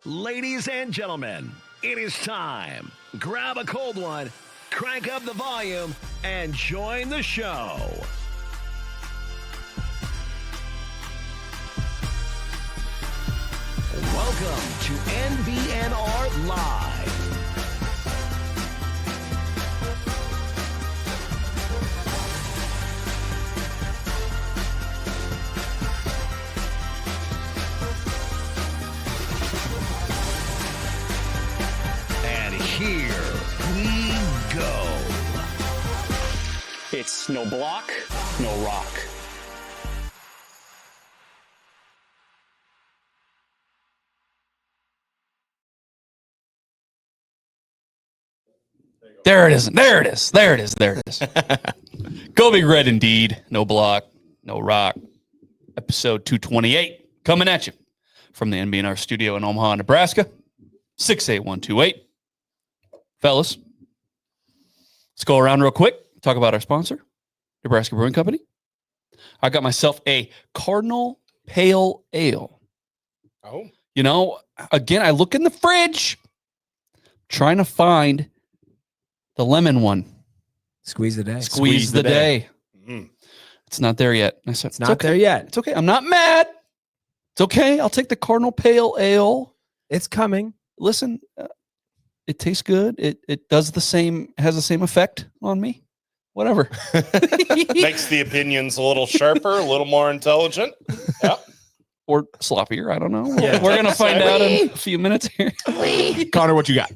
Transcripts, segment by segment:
Ladies and gentlemen, it is time. Grab a cold one, crank up the volume, and join the show. Welcome to NBNR Live. And here we go. It's no block, no rock. There it is. There it is. There it is. There it is. Go Big Red indeed. No block, no rock. Episode 228 coming at you from the NBNR studio in Omaha, Nebraska. 68128. Fellas, let's go around real quick. Talk about our sponsor, Nebraska Brewing Company. I got myself a Cardinal Pale Ale. Oh. You know, again, I look in the fridge trying to find the lemon one. Squeeze the day. Squeeze the day. Mm-hmm. It's not there yet. I said, It's not there yet. It's okay. I'm not mad. It's okay. I'll take the Cardinal Pale Ale. It's coming. Listen, it tastes good. It does the same, has the same effect on me. Whatever. Makes the opinions a little sharper, a little more intelligent. Yep. Or sloppier. I don't know. Yeah. We're going to find out in a few minutes here. Connor, what you got?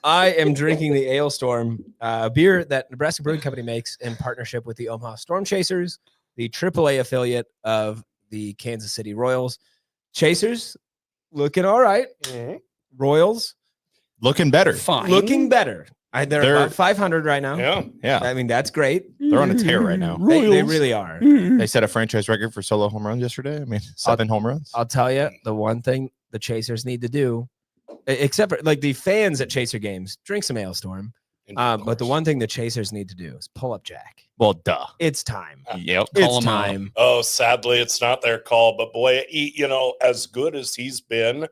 I am drinking the Ale Storm, beer that Nebraska Brewing Company makes in partnership with the Omaha Storm Chasers, the AAA affiliate of the Kansas City Royals. Chasers looking all right. Mm-hmm. Royals Looking better. Fine. looking better. They're about 500 right now. Yeah. Yeah. I mean, that's great. They're on a tear right now. They really are. They set a franchise record for solo home runs yesterday. I mean, 7 home runs. I'll tell you, the one thing the Chasers need to do, except for like the fans at Chaser games, drink some Ale Storm. But the one thing the Chasers need to do is pull up Jack. Well, duh. It's time. Yep. Call It's him out. time. Oh, sadly, it's not their call. But boy, as good as he's been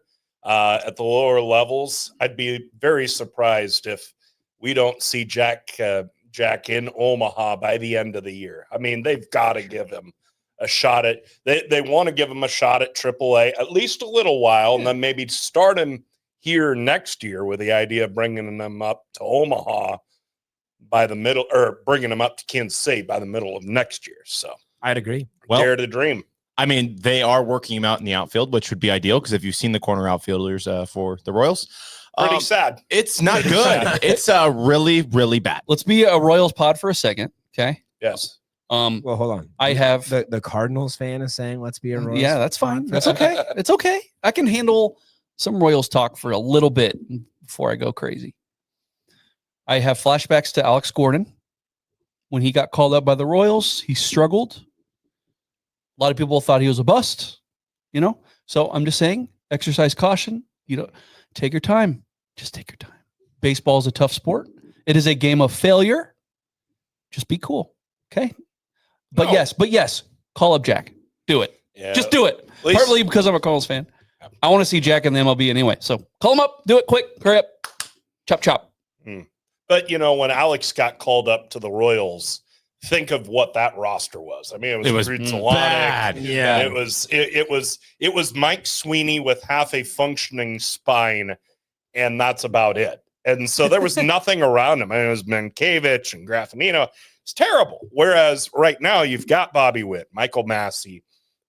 at the lower levels, I'd be very surprised if we don't see Jack in Omaha by the end of the year. I mean, they've got to give him a shot at. They want to give him a shot at AAA at least a little while, and then maybe start him here next year with the idea of bringing them up to Omaha by the middle, or bringing them up to Kansas City by the middle of next year. So I'd agree. Well, dare to dream. I mean, they are working him out in the outfield, which would be ideal because if you've seen the corner outfielders for the Royals, Pretty sad. it's not Pretty good. sad. It's really, really bad. Let's be a Royals pod for a second. Okay. Yes. Well, hold on. I have The Cardinals fan is saying, let's be a Royals. Yeah, that's fine. That's okay. It's okay. I can handle some Royals talk for a little bit before I go crazy. I have flashbacks to Alex Gordon. When he got called up by the Royals, he struggled. A lot of people thought he was a bust, you know? So I'm just saying, exercise caution. Take your time. Just take your time. Baseball is a tough sport. It is a game of failure. Just be cool. Okay? But yes, call up Jack. Do it. Yeah. Just do it. Please. Partly because I'm a Cardinals fan. I want to see Jack in the MLB anyway. So call him up. Do it quick. Hurry up. Chop, chop. But when Alex got called up to the Royals, think of what that roster was. I mean, it was bad. Yeah. It was Mike Sweeney with half a functioning spine, and that's about it. And so there was nothing around him. I mean, it was Mankiewicz and Graffinino. It's terrible. Whereas right now you've got Bobby Witt, Michael Massey.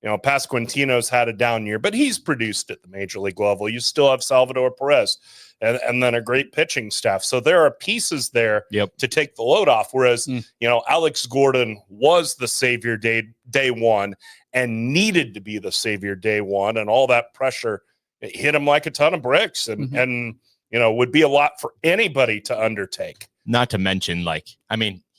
Pasquantino's had a down year, but he's produced at the major league level. You still have Salvador Perez and then a great pitching staff. So there are pieces there to take the load off. Whereas, Alex Gordon was the savior day one and needed to be the savior day one. And all that pressure, it hit him like a ton of bricks and would be a lot for anybody to undertake. Not to mention,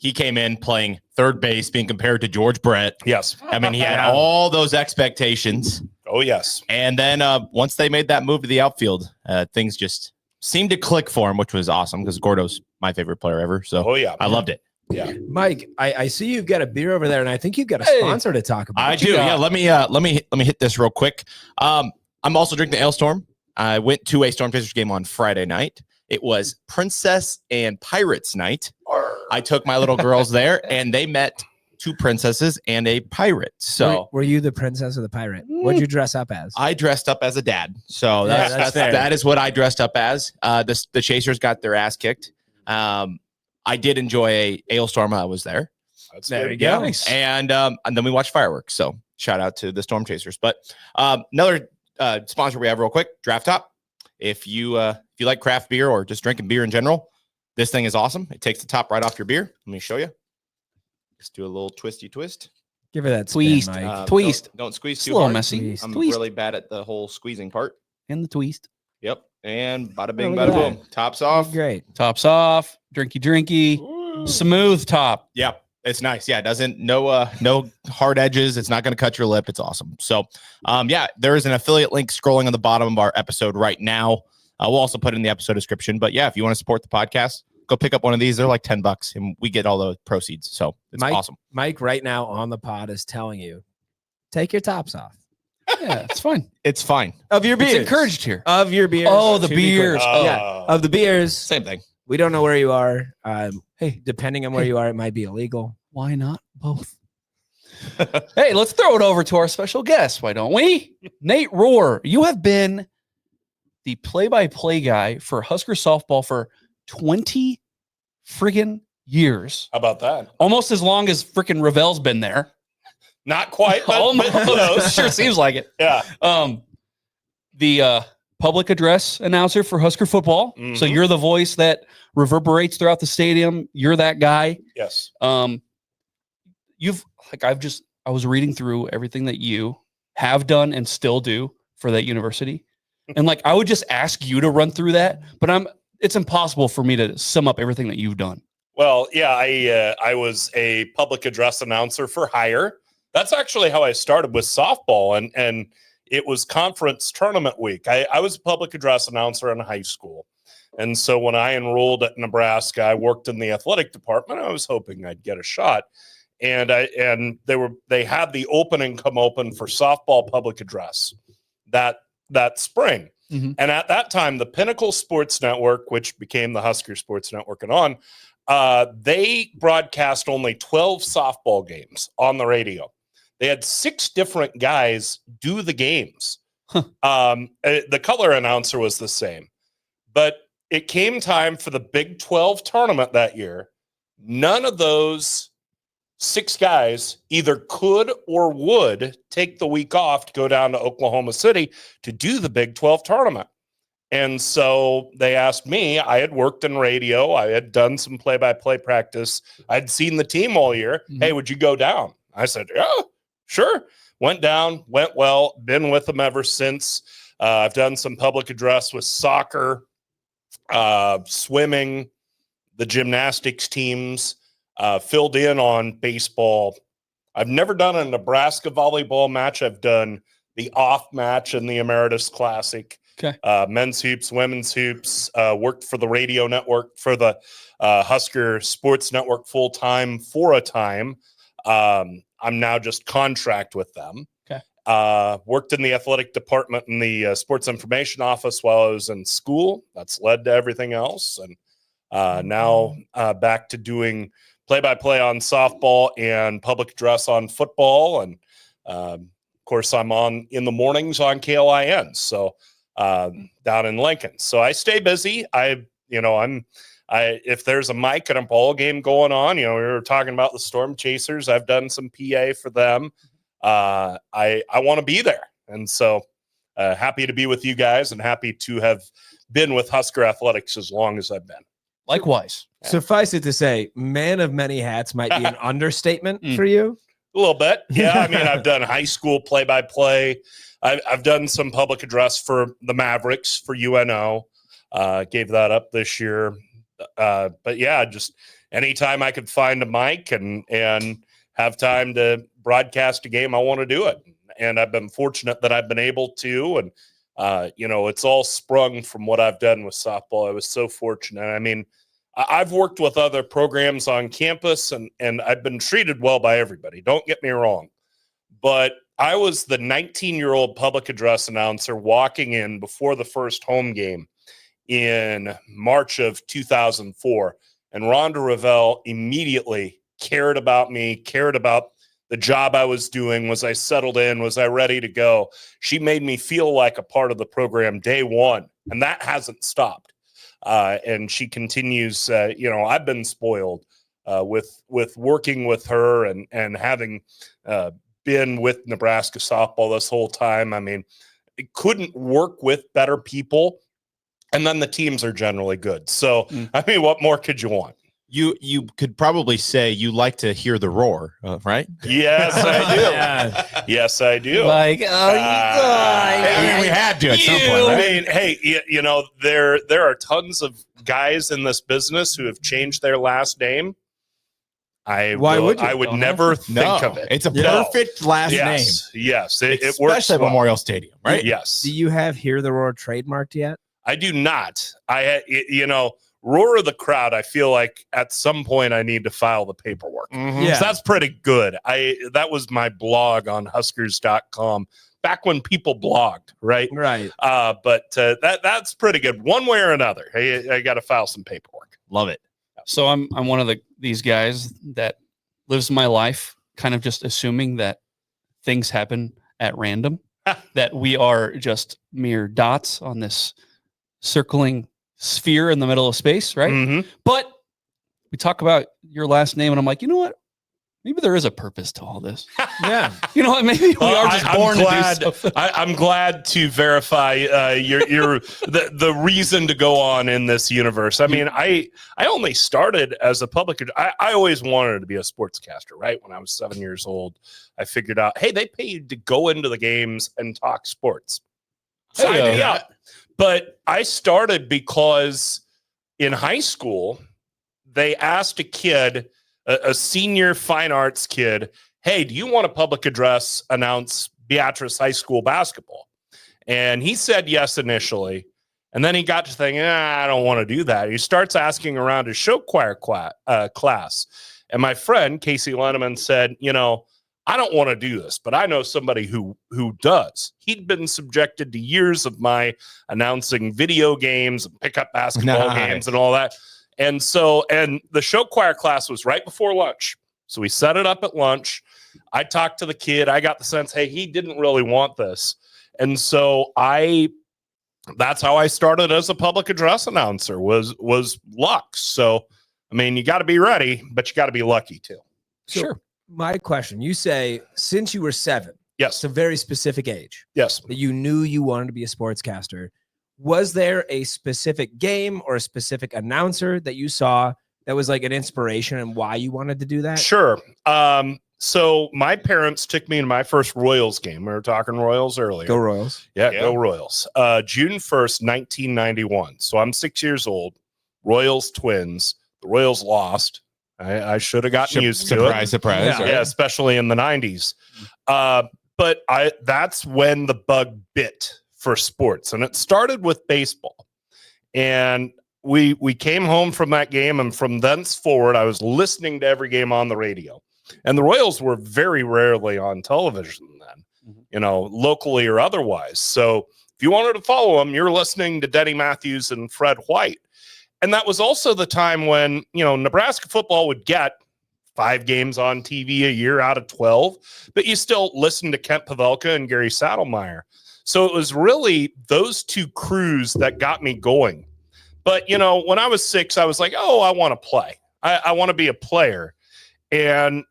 he came in playing third base, being compared to George Brett. Yes. I mean, he had all those expectations. Oh, yes. And then once they made that move to the outfield, things just seemed to click for him, which was awesome because Gordo's my favorite player ever. So I loved it. Yeah. Mike, I see you've got a beer over there, and I think you've got a sponsor to talk about. I do. Yeah. Let me hit this real quick. I'm also drinking the Ale Storm. I went to a Storm Chasers game on Friday night. It was Princess and Pirates night. I took my little girls there, and they met 2 princesses and a pirate. So were you the princess or the pirate? What'd you dress up as? I dressed up as a dad. So that's fair. that is what I dressed up as. The Chasers got their ass kicked. I did enjoy a Ailstorm. I was there. There you go. Nice. And then we watched fireworks. So shout out to the Storm Chasers. But another sponsor we have real quick, Draft Top. If you like craft beer or just drinking beer in general, this thing is awesome. It takes the top right off your beer. Let me show you. Just do a little twisty twist. Give her that Twist. spin, Mike. Twist. Don't squeeze It's too a little hard. messy. I'm Twist. really bad at the whole squeezing part. And the twist. Yep. And bada bing, look at bada boom. Tops off. Great. Tops off. Drinky. Smooth top. Yeah. It's nice. Yeah. It doesn't, no hard edges. It's not going to cut your lip. It's awesome. So, there is an affiliate link scrolling on the bottom of our episode right now. We'll also put it in the episode description. But yeah, if you want to support the podcast, go pick up one of these. They're like $10 and we get all the proceeds. So it's awesome. Mike right now on the pod is telling you, take your tops off. Yeah, it's fine. It's fine. Of your beers. It's encouraged here. Of your beers. Oh, the to be clear. beers. Yeah. Of the beers. Same thing. We don't know where you are. Hey, depending on where you are, it might be illegal. Why not both? Hey, let's throw it over to our special guest. Why don't we? Nate Rohr, you have been the play-by-play guy for Husker softball for 20 friggin' years. How about that? Almost as long as frickin' Ravel's been there. Not quite. But Almost. close. Sure seems like it. Yeah. The public address announcer for Husker football. Mhm. So you're the voice that reverberates throughout the stadium. You're that guy. Yes. I was reading through everything that you have done and still do for that university. And like, I would just ask you to run through that, but it's impossible for me to sum up everything that you've done. Well, yeah, I was a public address announcer for hire. That's actually how I started with softball, and it was conference tournament week. I was a public address announcer in high school. And so when I enrolled at Nebraska, I worked in the athletic department. I was hoping I'd get a shot. And they had the opening come open for softball public address that spring. Mm-hmm. And at that time, the Pinnacle Sports Network, which became the Husker Sports Network and on, they broadcast only 12 softball games on the radio. They had 6 different guys do the games. The color announcer was the same. But it came time for the Big 12 tournament that year. None of those 6 guys either could or would take the week off to go down to Oklahoma City to do the Big 12 tournament. And so they asked me. I had worked in radio. I had done some play-by-play practice. I'd seen the team all year. Mm-hmm. Hey, would you go down? I said, yeah, sure. Went down, went well, been with them ever since. I've done some public address with soccer, swimming, the gymnastics teams, filled in on baseball. I've never done a Nebraska volleyball match. I've done the off match in the Emeritus Classic. Okay. Men's hoops, women's hoops, worked for the radio network, for the Husker Sports Network full-time for a time. I'm now just contract with them. Okay. Worked in the athletic department in the sports information office while I was in school. That's led to everything else. And now back to doing play-by-play on softball and public address on football. And of course, I'm on in the mornings on KLIN. So down in Lincoln. So I stay busy. If there's a mic and a ball game going on, we were talking about the Storm Chasers. I've done some PA for them. I want to be there. And so happy to be with you guys and happy to have been with Husker Athletics as long as I've been. Likewise. Suffice it to say, man of many hats might be an understatement for you. A little bit. Yeah. I mean, I've done high school play-by-play. I've done some public address for the Mavericks for UNO. Gave that up this year. But yeah, just anytime I could find a mic and have time to broadcast a game, I want to do it. And I've been fortunate that I've been able to. And, it's all sprung from what I've done with softball. I was so fortunate. I mean, I've worked with other programs on campus and I've been treated well by everybody. Don't get me wrong. But I was the 19-year-old public address announcer walking in before the first home game in March of 2004. And Rhonda Revelle immediately cared about me, cared about the job I was doing. Was I settled in? Was I ready to go? She made me feel like a part of the program day one, and that hasn't stopped. And she continues, I've been spoiled with working with her and having been with Nebraska softball this whole time. I mean, it couldn't work with better people. And then the teams are generally good. So, I mean, what more could you want? You could probably say you like to hear the roar, right? Yes, I do. Yeah. Yes, I do. Like, We had to at some point, right? I mean, hey, there are tons of guys in this business who have changed their last name. I would never think of it. It's a perfect last name. Yes, it works. Especially at Memorial Stadium, right? Yes. Do you have Hear the Roar trademarked yet? I do not. Roar of the crowd, I feel like at some point I need to file the paperwork. Yeah. So that's pretty good. That was my blog on Huskers.com back when people blogged, right? Right. But that's pretty good. One way or another, I got to file some paperwork. Love it. So I'm one of these guys that lives my life kind of just assuming that things happen at random, that we are just mere dots on this circling sphere in the middle of space, right? Mm-hmm. But we talk about your last name, and I'm like, you know what? Maybe there is a purpose to all this. Yeah. You know what? Maybe we are just born to do something. I'm glad to verify your the reason to go on in this universe. I mean, I only started as a public. I always wanted to be a sportscaster. Right when I was 7 years old, I figured out, hey, they pay you to go into the games and talk sports. Sign me up. But I started because in high school, they asked a kid, a senior fine arts kid, hey, do you want a public address announce Beatrice High School basketball? And he said yes initially. And then he got to thinking, I don't want to do that. He starts asking around his show choir class. And my friend, Casey Lenneman, said, I don't want to do this, but I know somebody who does. He'd been subjected to years of my announcing video games and pickup basketball games and all that. And the show choir class was right before lunch. So we set it up at lunch. I talked to the kid. I got the sense, hey, he didn't really want this. And so that's how I started as a public address announcer was luck. So, I mean, you got to be ready, but you got to be lucky too. So, Sure. My question, you say since you were 7, Yes. it's a very specific age. Yes. That you knew you wanted to be a sportscaster. Was there a specific game or a specific announcer that you saw that was like an inspiration and why you wanted to do that? Sure. So my parents took me to my first Royals game. We were talking Royals earlier. Go Royals. Yeah, go Royals. June 1st, 1991. So I'm 6 years old. Royals Twins. The Royals lost. I should have gotten used to it. Surprise. Yeah, Right? especially in the 90s. But that's when the bug bit for sports. And it started with baseball. And we came home from that game, and from thenceforward, I was listening to every game on the radio. And the Royals were very rarely on television then, locally or otherwise. So if you wanted to follow them, you're listening to Denny Matthews and Fred White. And that was also the time when, Nebraska football would get 5 games on TV a year out of 12, but you still listen to Kent Pavelka and Gary Saddlemeyer. So it was really those two crews that got me going. But, when I was 6, I was like, oh, I want to play. I want to be a player. And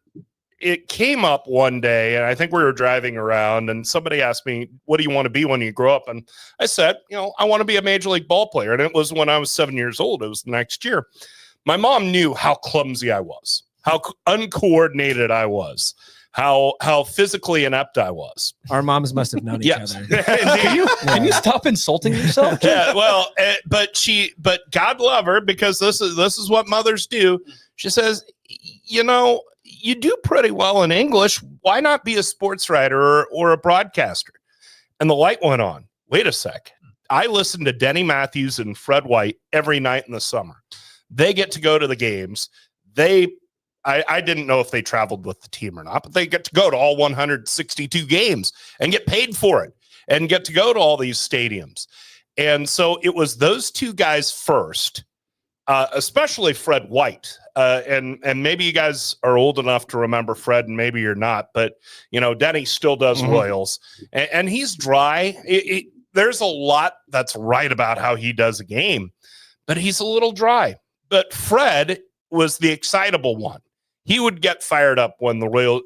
it came up one day, and I think we were driving around, and somebody asked me, what do you want to be when you grow up? And I said, I want to be a major league ball player. And it was when I was 7 years old. It was the next year. My mom knew how clumsy I was, how uncoordinated I was, how physically inept I was. Our moms must have known each other. Can you stop insulting yourself? Yeah, well, but God love her, because this is what mothers do. She says, you do pretty well in English. Why not be a sports writer or a broadcaster? And the light went on. Wait a sec. I listen to Denny Matthews and Fred White every night in the summer. They get to go to the games. I didn't know if they traveled with the team or not, but they get to go to all 162 games and get paid for it and get to go to all these stadiums. And so it was those two guys first, especially Fred White. And maybe you guys are old enough to remember Fred, and maybe you're not, but Denny still does Royals, and he's dry. There's a lot that's right about how he does a game, but he's a little dry. But Fred was the excitable one. He would get fired up when the Royals,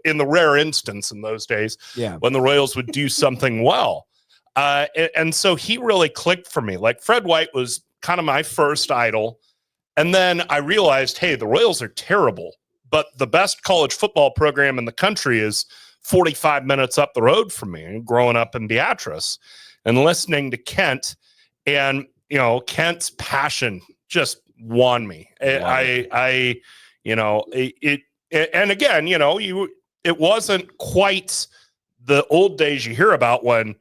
in the rare instance in those days, when the Royals would do something well. And so he really clicked for me. Like Fred White was kind of my first idol. And then I realized, hey, the Royals are terrible, but the best college football program in the country is 45 minutes up the road from me, growing up in Beatrice and listening to Kent. And, Kent's passion just won me. Wow. And again, it wasn't quite the old days you hear about when,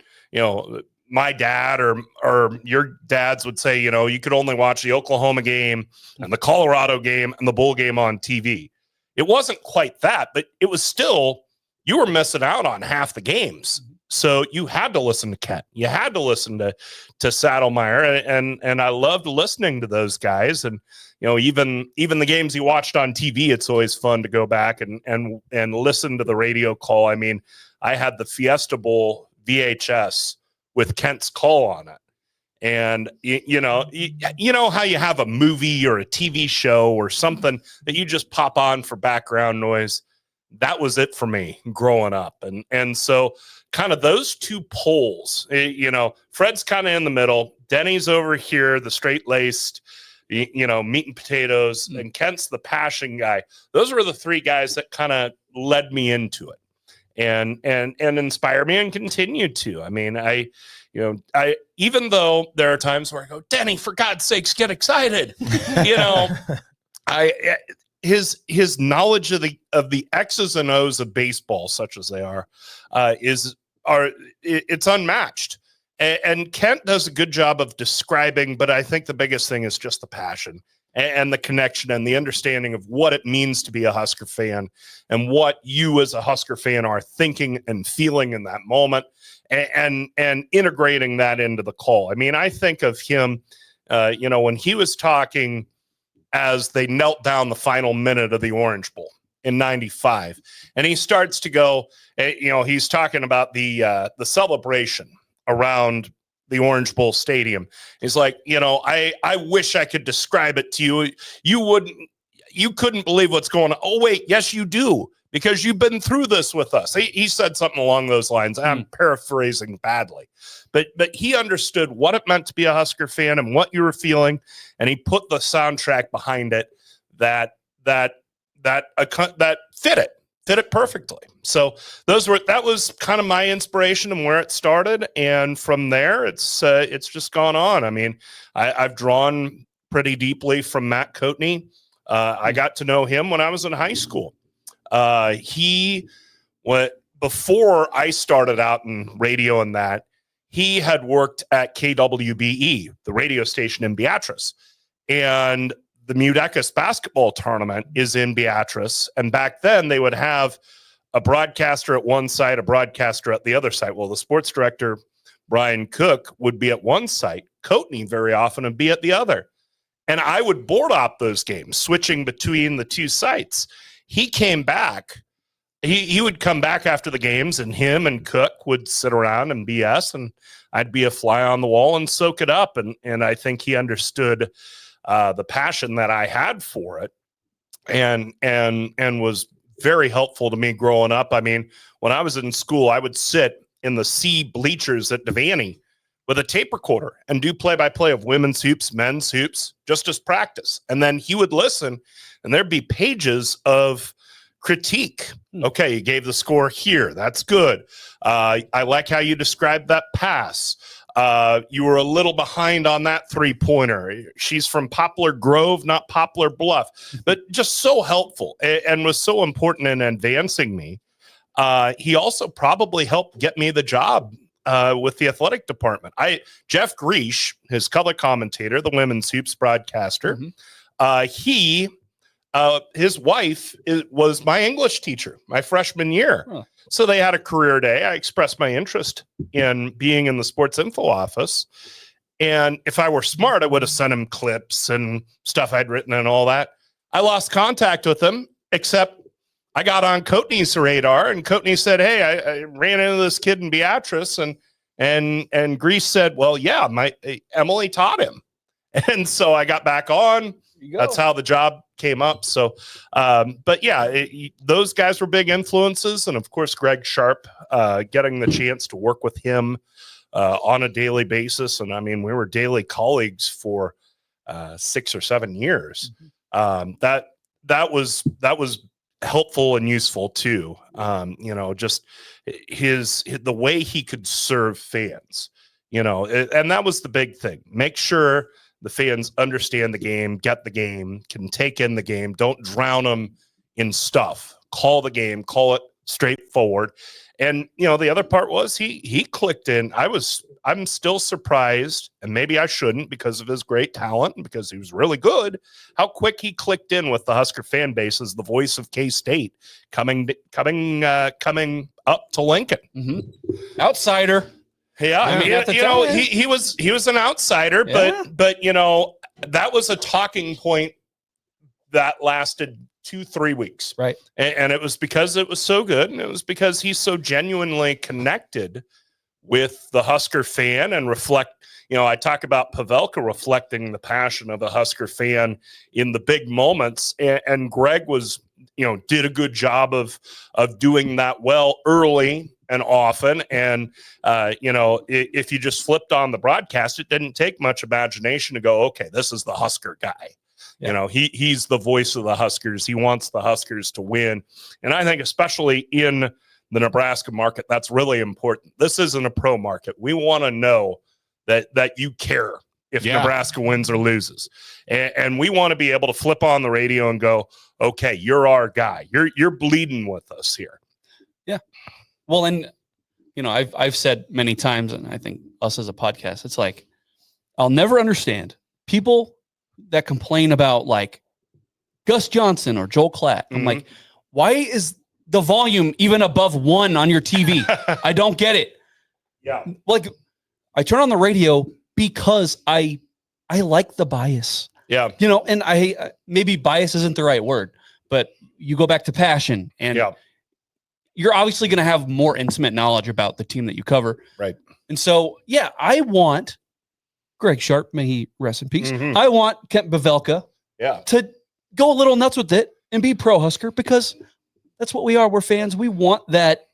my dad or your dads would say, you could only watch the Oklahoma game and the Colorado game and the bowl game on TV. It wasn't quite that, but it was still, you were missing out on half the games. So you had to listen to Kent. You had to listen to Saddlemeyer, and I loved listening to those guys. And even the games you watched on TV, it's always fun to go back and listen to the radio call. I mean, I had the Fiesta Bowl VHS with Kent's call on it, and you know how you have a movie or a TV show or something that you just pop on for background noise. That was it for me growing up, and so. Kind of those two poles, Fred's kind of in the middle. Denny's over here, the straight-laced, meat and potatoes, and Kent's the passion guy. Those were the three guys that kind of led me into it and inspired me and continue to. I mean, I even though there are times where I go, Denny, for God's sakes, get excited. His knowledge of the X's and O's of baseball, such as they are, it's unmatched. And Kent does a good job of describing, but I think the biggest thing is just the passion and the connection and the understanding of what it means to be a Husker fan and what you as a Husker fan are thinking and feeling in that moment and integrating that into the call. I mean, I think of him, when he was talking as they knelt down the final minute of the Orange Bowl in 95. And he starts to go, he's talking about the celebration around the Orange Bowl Stadium. He's like, I wish I could describe it to you. You couldn't believe what's going on. Oh, wait, yes, you do, because you've been through this with us. He said something along those lines. I'm paraphrasing badly, but he understood what it meant to be a Husker fan and what you were feeling. And he put the soundtrack behind it that fit it perfectly. So that was kind of my inspiration and where it started. And from there, it's just gone on. I mean, I've drawn pretty deeply from Matt Coatney. I got to know him when I was in high school. Before I started out in radio and that, he had worked at KWBE, the radio station in Beatrice. And the Mudecas basketball tournament is in Beatrice. And back then they would have a broadcaster at one site, a broadcaster at the other site. Well, the sports director, Brian Cook, would be at one site. Coatney very often would be at the other. And I would board op those games, switching between the two sites. He came back. He would come back after the games, and him and Cook would sit around and BS, and I'd be a fly on the wall and soak it up. And I think he understood the passion that I had for it, and was very helpful to me growing up. I mean, when I was in school, I would sit in the C bleachers at Devaney with a tape recorder and do play-by-play of women's hoops, men's hoops, just as practice. And then he would listen, and there'd be pages of critique. Okay, you gave the score here. That's good. I like how you described that pass. You were a little behind on that three-pointer. She's from Poplar Grove, not Poplar Bluff. But just so helpful and was so important in advancing me. He also probably helped get me the job with the athletic department. Jeff Greesh, his color commentator, the women's hoops broadcaster, he his wife was my English teacher my freshman year. Huh. So they had a career day. I expressed my interest in being in the sports info office. And if I were smart, I would have sent him clips and stuff I'd written and all that. I lost contact with him, except I got on Coatney's radar, and Coatney said, "Hey, I ran into this kid in Beatrice," and Grease said, "Well, yeah, Emily taught him," and so I got back on. That's how the job came up. So, but yeah, those guys were big influences, and of course, Greg Sharp, getting the chance to work with him on a daily basis, and I mean, we were daily colleagues for 6 or 7 years. That was helpful and useful too. Just the way he could serve fans, and that was the big thing. Make sure the fans understand the game, get the game, can take in the game, don't drown them in stuff. Call the game, call it straightforward. And the other part was he clicked in. I'm still surprised, and maybe I shouldn't because of his great talent and because he was really good, how quick he clicked in with the Husker fan base as the voice of K-State coming up to Lincoln. Mm-hmm. Outsider. Yeah, I mean, he was an outsider, but that was a talking point that lasted 2-3 weeks, right? And it was because it was so good, and it was because he's so genuinely connected with the Husker fan and reflect. I talk about Pavelka reflecting the passion of the Husker fan in the big moments, and Greg was, did a good job of doing that well early and often. And if you just flipped on the broadcast, it didn't take much imagination to go, okay, this is the Husker guy. Yeah. He's the voice of the Huskers. He wants the Huskers to win. And I think especially in the Nebraska market, that's really important. This isn't a pro market. We want to know that you care if Nebraska wins or loses. And we want to be able to flip on the radio and go, okay, you're our guy. You're bleeding with us here. Yeah. Well, and I've said many times, and I think us as a podcast, it's like, I'll never understand people that complain about like Gus Johnson or Joel Klatt. I'm like, why is the volume even above 1 on your TV? I don't get it. Yeah. Like, I turn on the radio because I like the bias. Yeah. And I maybe bias isn't the right word, but you go back to passion, and you're obviously going to have more intimate knowledge about the team that you cover. Right. And so, yeah, I want Greg Sharp, may he rest in peace. I want Kent Pavelka to go a little nuts with it and be pro Husker, because that's what we are. We're fans. We want that,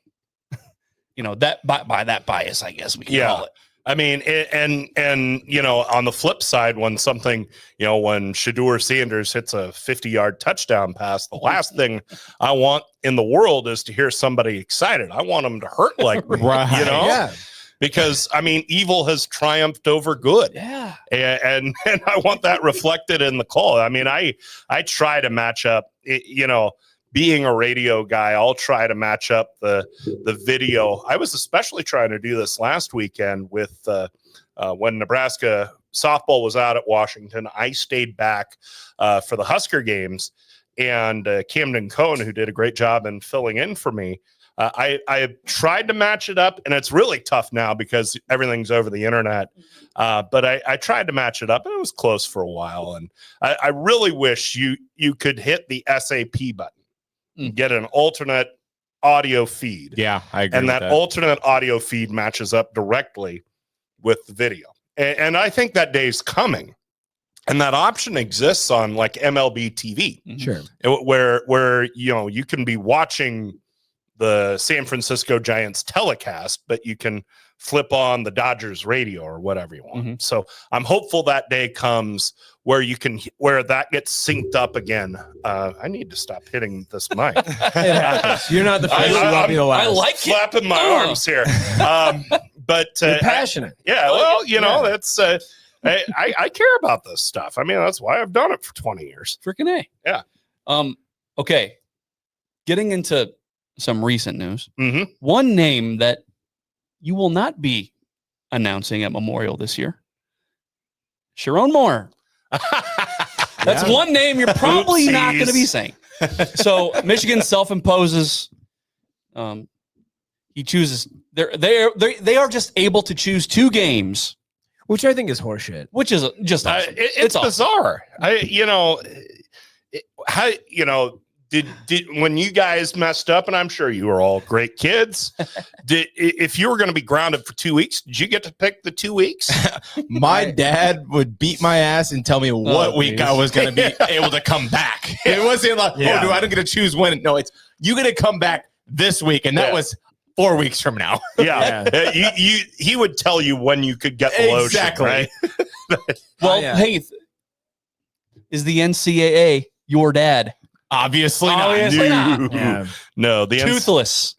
that by that bias, I guess we can call it. I mean, and on the flip side, when something, when Shedeur Sanders hits a 50-yard touchdown pass, the last thing I want in the world is to hear somebody excited. I want them to hurt like me, Yeah. Because I mean, evil has triumphed over good. Yeah. And I want that reflected in the call. I mean, I try to match up, being a radio guy, I'll try to match up the video. I was especially trying to do this last weekend with when Nebraska softball was out at Washington. I stayed back for the Husker games, and Camden Cohn, who did a great job in filling in for me, I tried to match it up, and it's really tough now because everything's over the internet. But I tried to match it up, and it was close for a while. And I really wish you could hit the SAP button. Get an alternate audio feed. Yeah, I agree. And with that alternate audio feed matches up directly with the video. And I think that day's coming. And that option exists on like MLB TV. Sure. Where you can be watching the San Francisco Giants telecast, but you can flip on the Dodgers radio or whatever you want. So I'm hopeful that day comes where where that gets synced up again. I need to stop hitting this mic. You're not the first. I like flapping my arms here. But you're passionate. That's I care about this stuff. I mean, that's why I've done it for 20 years. Freaking A. Yeah. Okay. Getting into some recent news. Mm-hmm. One name that you will not be announcing at Memorial this year, Sharrone Moore. That's one name you're probably not going to be Oopsies. saying. So Michigan self-imposes. He chooses. They are just able to choose 2 games, which I think is horseshit. which is just awesome. It's awesome. bizarre. Did when you guys messed up, and I'm sure you were all great kids, if you were going to be grounded for 2 weeks, did you get to pick the 2 weeks? My dad would beat my ass and tell me what week I was going to be able to come back. It wasn't like, I don't get to choose when. No, it's you get to come back this week, and that was 4 weeks from now. He would tell you when you could get the lotion, Exactly. right? Well, hey, is the NCAA your dad? Obviously not. Obviously not. Yeah. No, the Toothless.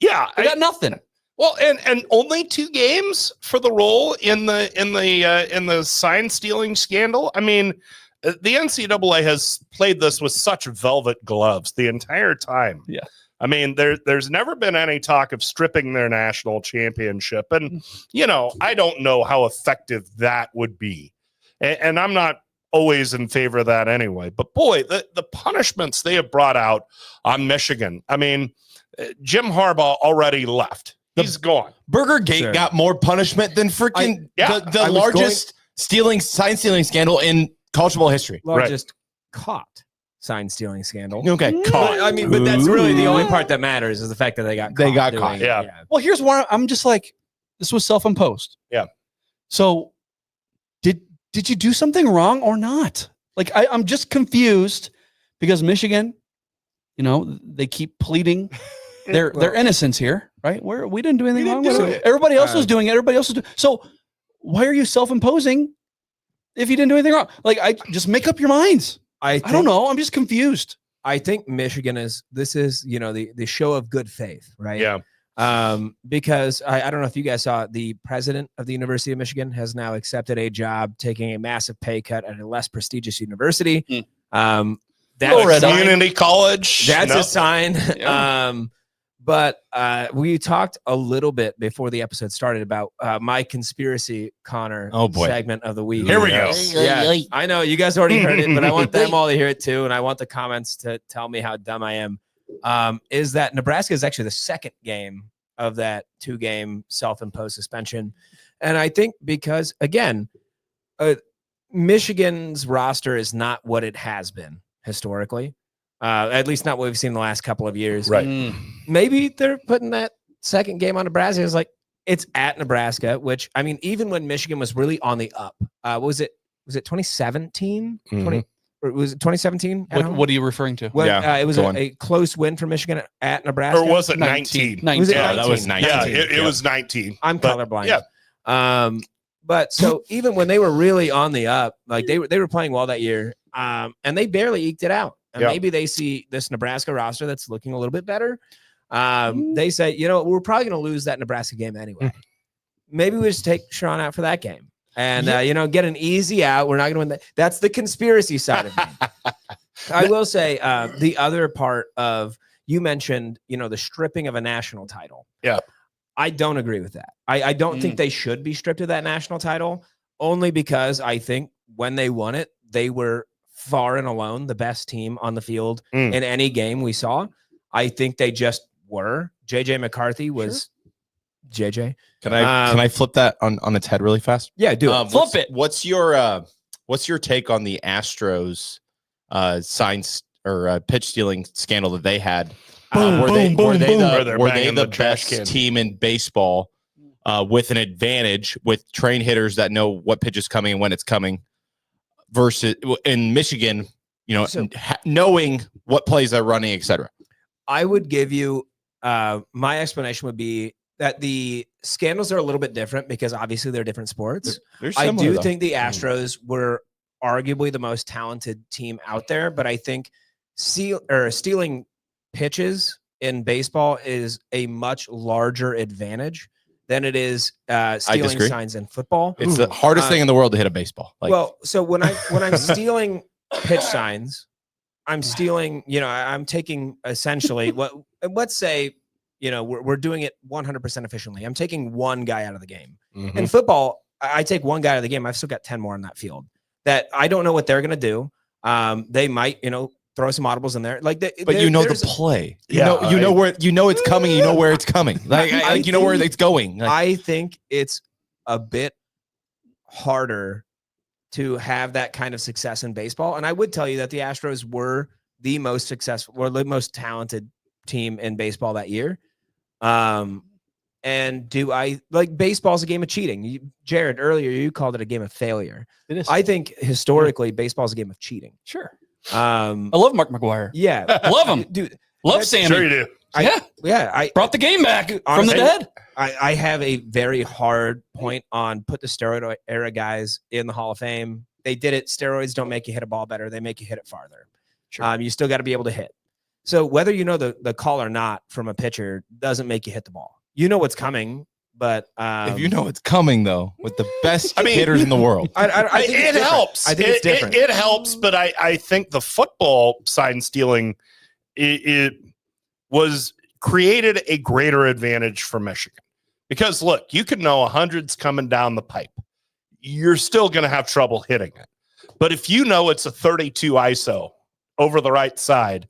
I I got nothing. Well, and only 2 games for the role in the sign stealing scandal. I mean, the NCAA has played this with such velvet gloves the entire time. Yeah. I mean, there's never been any talk of stripping their national championship, and I don't know how effective that would be, and I'm not always in favor of that anyway. But boy, the punishments they have brought out on Michigan. I mean, Jim Harbaugh already left. He's gone. Burger Gate got more punishment than freaking the largest sign stealing scandal in college football history. Largest caught sign stealing scandal. Okay, Caught. I mean, but that's really the only part that matters is the fact that they got caught. Yeah. Well, here's where I'm just like, this was self-imposed. Yeah. So did you do something wrong or not? Like, I'm just confused because Michigan, they keep pleading their innocence here, right? We didn't do anything wrong with it. Everybody else was doing it. Everybody else was doing. So why are you self-imposing if you didn't do anything wrong? Like, I just make up your minds. I don't know. I'm just confused. I think Michigan is the show of good faith, right? Yeah. Because I don't know if you guys saw, the president of the University of Michigan has now accepted a job taking a massive pay cut at a less prestigious university. That's community college. That's a sign. Yeah. But we talked a little bit before the episode started about my conspiracy Connor segment of the week. Here we go. Yeah, I know you guys already heard it, but I want them all to hear it too, and I want the comments to tell me how dumb I am. Is that Nebraska is actually the second game of that 2-game self-imposed suspension. And I think because, again, Michigan's roster is not what it has been historically, at least not what we've seen the last couple of years. Right. Maybe they're putting that second game on Nebraska. It's like, it's at Nebraska, which, I mean, even when Michigan was really on the up, was it 2017? Or was it 2017? What are you referring to? Well, it was a close win for Michigan at Nebraska. Or was it 19? 19. Was it Yeah, 19? that was 19. Yeah, it was 19. I'm colorblind. Yeah. But so even when they were really on the up, like they were playing well that year, and they barely eked it out. And maybe they see this Nebraska roster that's looking a little bit better. They say, we're probably going to lose that Nebraska game anyway. Maybe we just take Sherrone out for that game. And, get an easy out. We're not going to win that. That's the conspiracy side of it. I will say the other part of, you mentioned, the stripping of a national title. Yeah. I don't agree with that. I don't think they should be stripped of that national title, only because I think when they won it, they were far and alone the best team on the field in any game we saw. I think they just were. JJ McCarthy was JJ. Can I flip that on its head really fast? Yeah, do it. Flip it. What's your take on the Astros signs or pitch stealing scandal that they had? Were they the best team in baseball with an advantage with train hitters that know what pitch is coming and when it's coming versus in Michigan, knowing what plays they're running, etc. I would give you my explanation would be that the scandals are a little bit different because obviously they're different sports. I do think the Astros were arguably the most talented team out there, but I think stealing pitches in baseball is a much larger advantage than it is stealing signs in football. It's the hardest thing in the world to hit a baseball. So when I'm stealing pitch signs, I'm stealing, I'm taking essentially let's say, we're doing it 100% efficiently. I'm taking one guy out of the game. In football, I take one guy out of the game. I've still got 10 more on that field that I don't know what they're going to do. They might, throw some audibles in there. Like, But the play. You know where it's coming. You know where it's coming. Like you know where it's going. Like, I think it's a bit harder to have that kind of success in baseball. And I would tell you that the Astros were the most successful, or the most talented team in baseball that year. And baseball's a game of cheating. Jared, earlier you called it a game of failure. It is. I think historically baseball's a game of cheating. Sure. I love Mark McGwire. Yeah. Love him. Dude. Love Sammy. Sure you do. I brought the game back from honestly, the dead. I have a very hard point on put the steroid era guys in the Hall of Fame. They did it. Steroids don't make you hit a ball better. They make you hit it farther. Sure. You still got to be able to hit. So whether you know the call or not from a pitcher doesn't make you hit the ball. You know what's coming, but if you know it's coming, though, with the best hitters in the world, I think it helps. I think it's different. It helps, but I think the football sign stealing it was created a greater advantage for Michigan. Because look, you could know 100's coming down the pipe. You're still going to have trouble hitting it. But if you know it's a 32 ISO over the right side,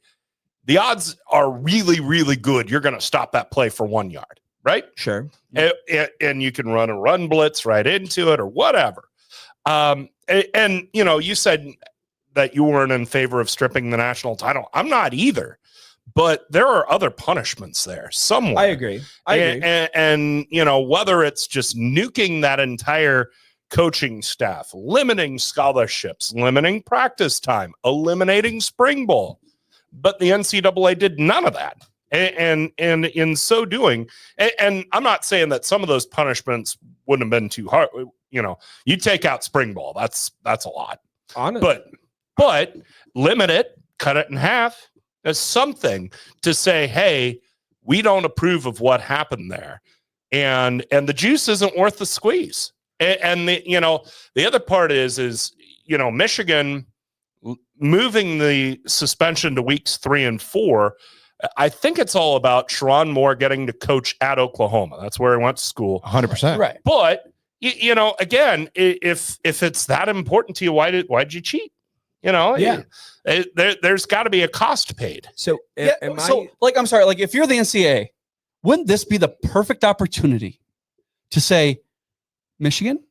the odds are really, really good you're going to stop that play for 1 yard, right? Sure. And you can run a run blitz right into it or whatever. And you said that you weren't in favor of stripping the national title. I'm not either. But there are other punishments there somewhere. I agree. And whether it's just nuking that entire coaching staff, limiting scholarships, limiting practice time, eliminating spring ball. But the NCAA did none of that. And in so doing, and I'm not saying that some of those punishments wouldn't have been too hard. You take out spring ball. That's a lot. Honestly. But limit it, cut it in half. As something to say, hey, we don't approve of what happened there, and the juice isn't worth the squeeze. And the other part is Michigan moving the suspension to weeks 3 and 4. I think it's all about Sharrone Moore getting to coach at Oklahoma. That's where he went to school. 100%. Right. But again, if it's that important to you, why'd you cheat? There's got to be a cost paid. So, I'm sorry, like if you're the NCAA, wouldn't this be the perfect opportunity to say, Michigan,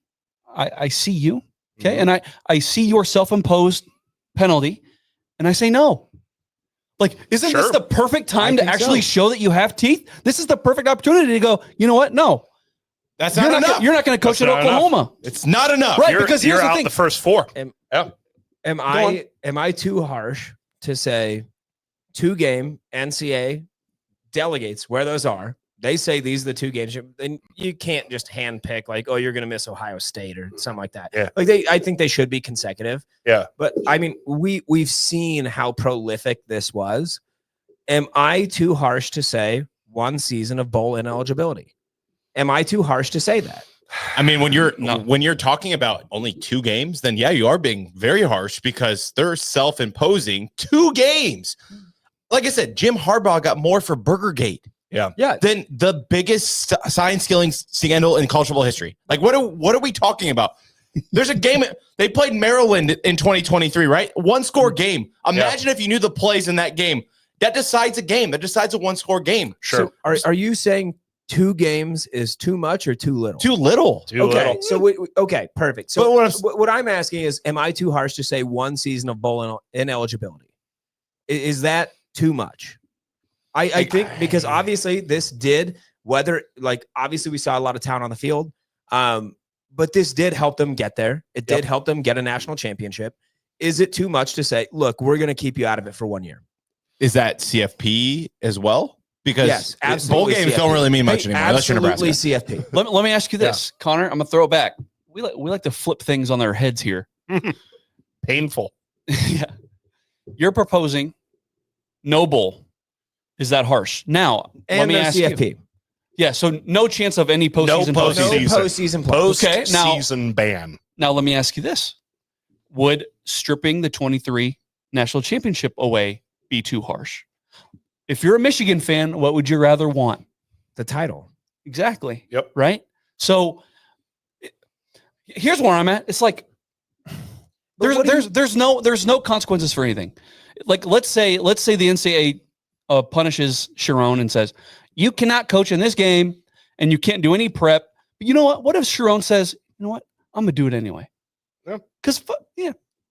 I see you, okay, and I see your self-imposed penalty, and I say no. Like, isn't this the perfect time to actually show that you have teeth? This is the perfect opportunity to go, you know what? No. That's not enough. You're not going to coach at Oklahoma. Enough. It's not enough. Right, because here's you're the out thing. the first 4. Am I too harsh to say 2-game NCAA delegates where those are? They say these are the 2 games. Then you can't just handpick like, oh, you're going to miss Ohio State or something like that. Yeah. I think they should be consecutive. Yeah. But I mean, we've seen how prolific this was. Am I too harsh to say 1 season of bowl ineligibility? Am I too harsh to say that? I mean, when you're talking about only 2 games, then yeah, you are being very harsh because they're self-imposing 2 games. Like I said, Jim Harbaugh got more for Burgergate. Yeah. Than the biggest sign stealing scandal in college football history. Like, what are we talking about? There's a game they played Maryland in 2023, right? 1-score game. Imagine if you knew the plays in that game. That decides a game. That decides a 1-score game. Sure. So are you saying 2 games is too much or too little? Too little. Okay. So okay, perfect. So what I'm asking is, am I too harsh to say 1 season of bowl ineligibility? Is that too much? I think because obviously this did, obviously we saw a lot of talent on the field, but this did help them get there. It did help them get a national championship. Is it too much to say, look, we're going to keep you out of it for 1 year? Is that CFP as well? Because yes, absolutely, bowl games don't really mean much anymore. Unless you're Nebraska. CFP. Let me ask you this, Connor. I'm going to throw it back. We like to flip things on their heads here. Painful. Yeah. You're proposing no bowl. Is that harsh? Now, and let me ask CFP. you. Yeah, so no chance of any postseason. No postseason play. Okay, now season ban. Now let me ask you this: would stripping the 23 national championship away be too harsh? If you're a Michigan fan, what would you rather want? The title. Exactly. Yep. Right. So here's where I'm at. It's like There's no consequences for anything. Like let's say the NCAA punishes Sherrone and says you cannot coach in this game and you can't do any prep. But you know what? What if Sherrone says, you know what? I'm gonna do it anyway. Yeah. Because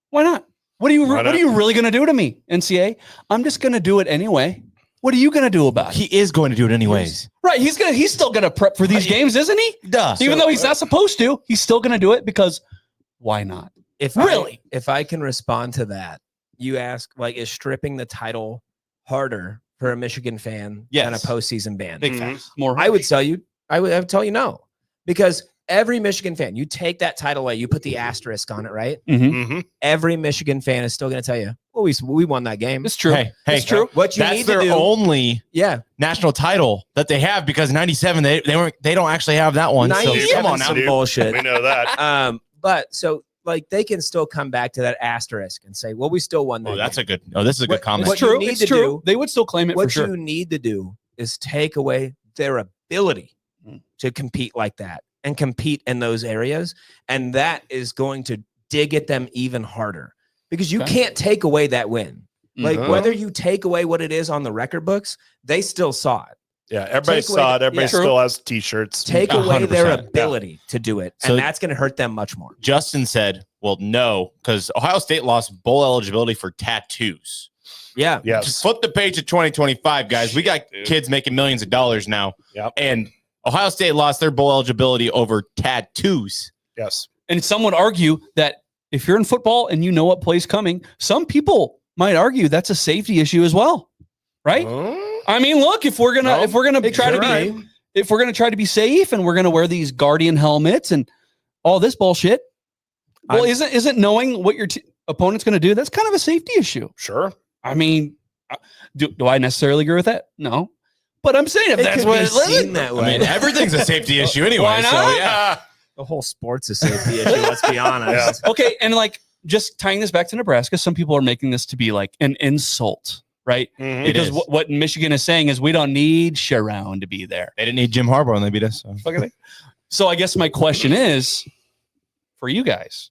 why not? What are you really gonna do to me, NCAA? I'm just gonna do it anyway. What are you gonna do about it? He is going to do it anyways. Right. He's still gonna prep for these games, isn't he? Duh. Even though he's not supposed to, he's still gonna do it because why not? If I can respond to that, you ask, like, is stripping the title harder for a Michigan fan than a postseason ban? Big facts. More. I would tell you no, because every Michigan fan, you take that title away, you put the asterisk on it, right? Mm-hmm. Every Michigan fan is still going to tell you, well, we won that game. It's true. Hey, it's true. What you that's need their to do, only national title that they have, because 97 they don't actually have that one. So 97 come on now. some bullshit. We know that. But so like they can still come back to that asterisk and say, well, we still won that. This is a good comment. What you need It's to true. do, They would still claim it for what sure. you need to do is take away their ability to compete like that and compete in those areas. And that is going to dig at them even harder, because you can't take away that win. Like whether you take away what it is on the record books, they still saw it. Yeah, everybody saw it. Everybody still has T-shirts. Take away 100%. their ability to do it, So and that's going to hurt them much more. Justin said, well, no, because Ohio State lost bowl eligibility for tattoos. Yeah. Yes. Just flip the page to 2025, guys. We got kids making millions of dollars now. Yep. And Ohio State lost their bowl eligibility over tattoos. Yes. And some would argue that if you're in football and you know what play's coming, some people might argue that's a safety issue as well, right? I mean, look, if we're gonna try to be safe and we're gonna wear these Guardian helmets and all this bullshit, well, isn't knowing what your opponent's gonna do, that's kind of a safety issue? Sure. I mean, do I necessarily agree with that? No, but I'm saying if that's what it's seen that way. I mean, everything's a safety issue anyway. Why not? So, yeah. The whole sport's a safety issue. Let's be honest. Okay, and like just tying this back to Nebraska, some people are making this to be like an insult, right? Mhm. Because what Michigan is saying is we don't need Sherrone to be there. They didn't need Jim Harbaugh when they beat us. So. So I guess my question is for you guys.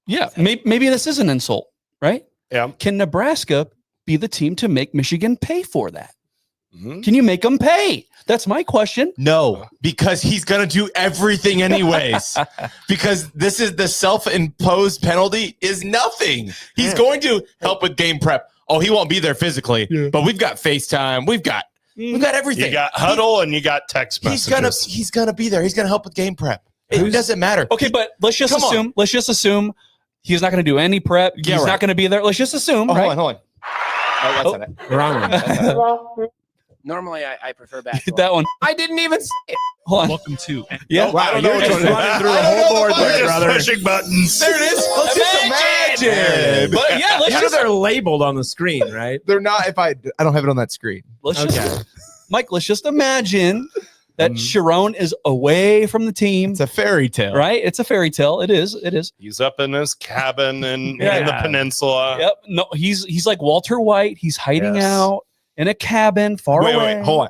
Yeah, maybe this is an insult, right? Yeah. Can Nebraska be the team to make Michigan pay for that? Mhm. Can you make them pay? That's my question. No, because he's going to do everything anyways. Because this is the self-imposed penalty is nothing. He's going to help with game prep. Oh, he won't be there physically, but we've got FaceTime. We've got everything. You got huddle and you got text messages. He's gonna be there. He's gonna help with game prep. It doesn't matter. Okay, but let's just assume he's not going to do any prep. Yeah, he's right. not going to be there. Let's just assume. Hold on. Oh, that's it. Wrong one. Normally, I prefer basketball. That one. I didn't even say it. Hold on. Welcome to Yeah. Wow, I don't know you're which just one. running through the I don't whole know board the there, Just brother. pushing buttons. There it is. Let's just imagine. But yeah, let's You know just they're labeled on the screen, right? They're not. If I don't have it on that screen. Mike, let's just imagine that Sharrone is away from the team. It's a fairy tale, Right? It's a fairy tale. It is. He's up in his cabin in Yeah. the peninsula. Yep. No, he's like Walter White. He's hiding out in a cabin far away. Wait, hold on.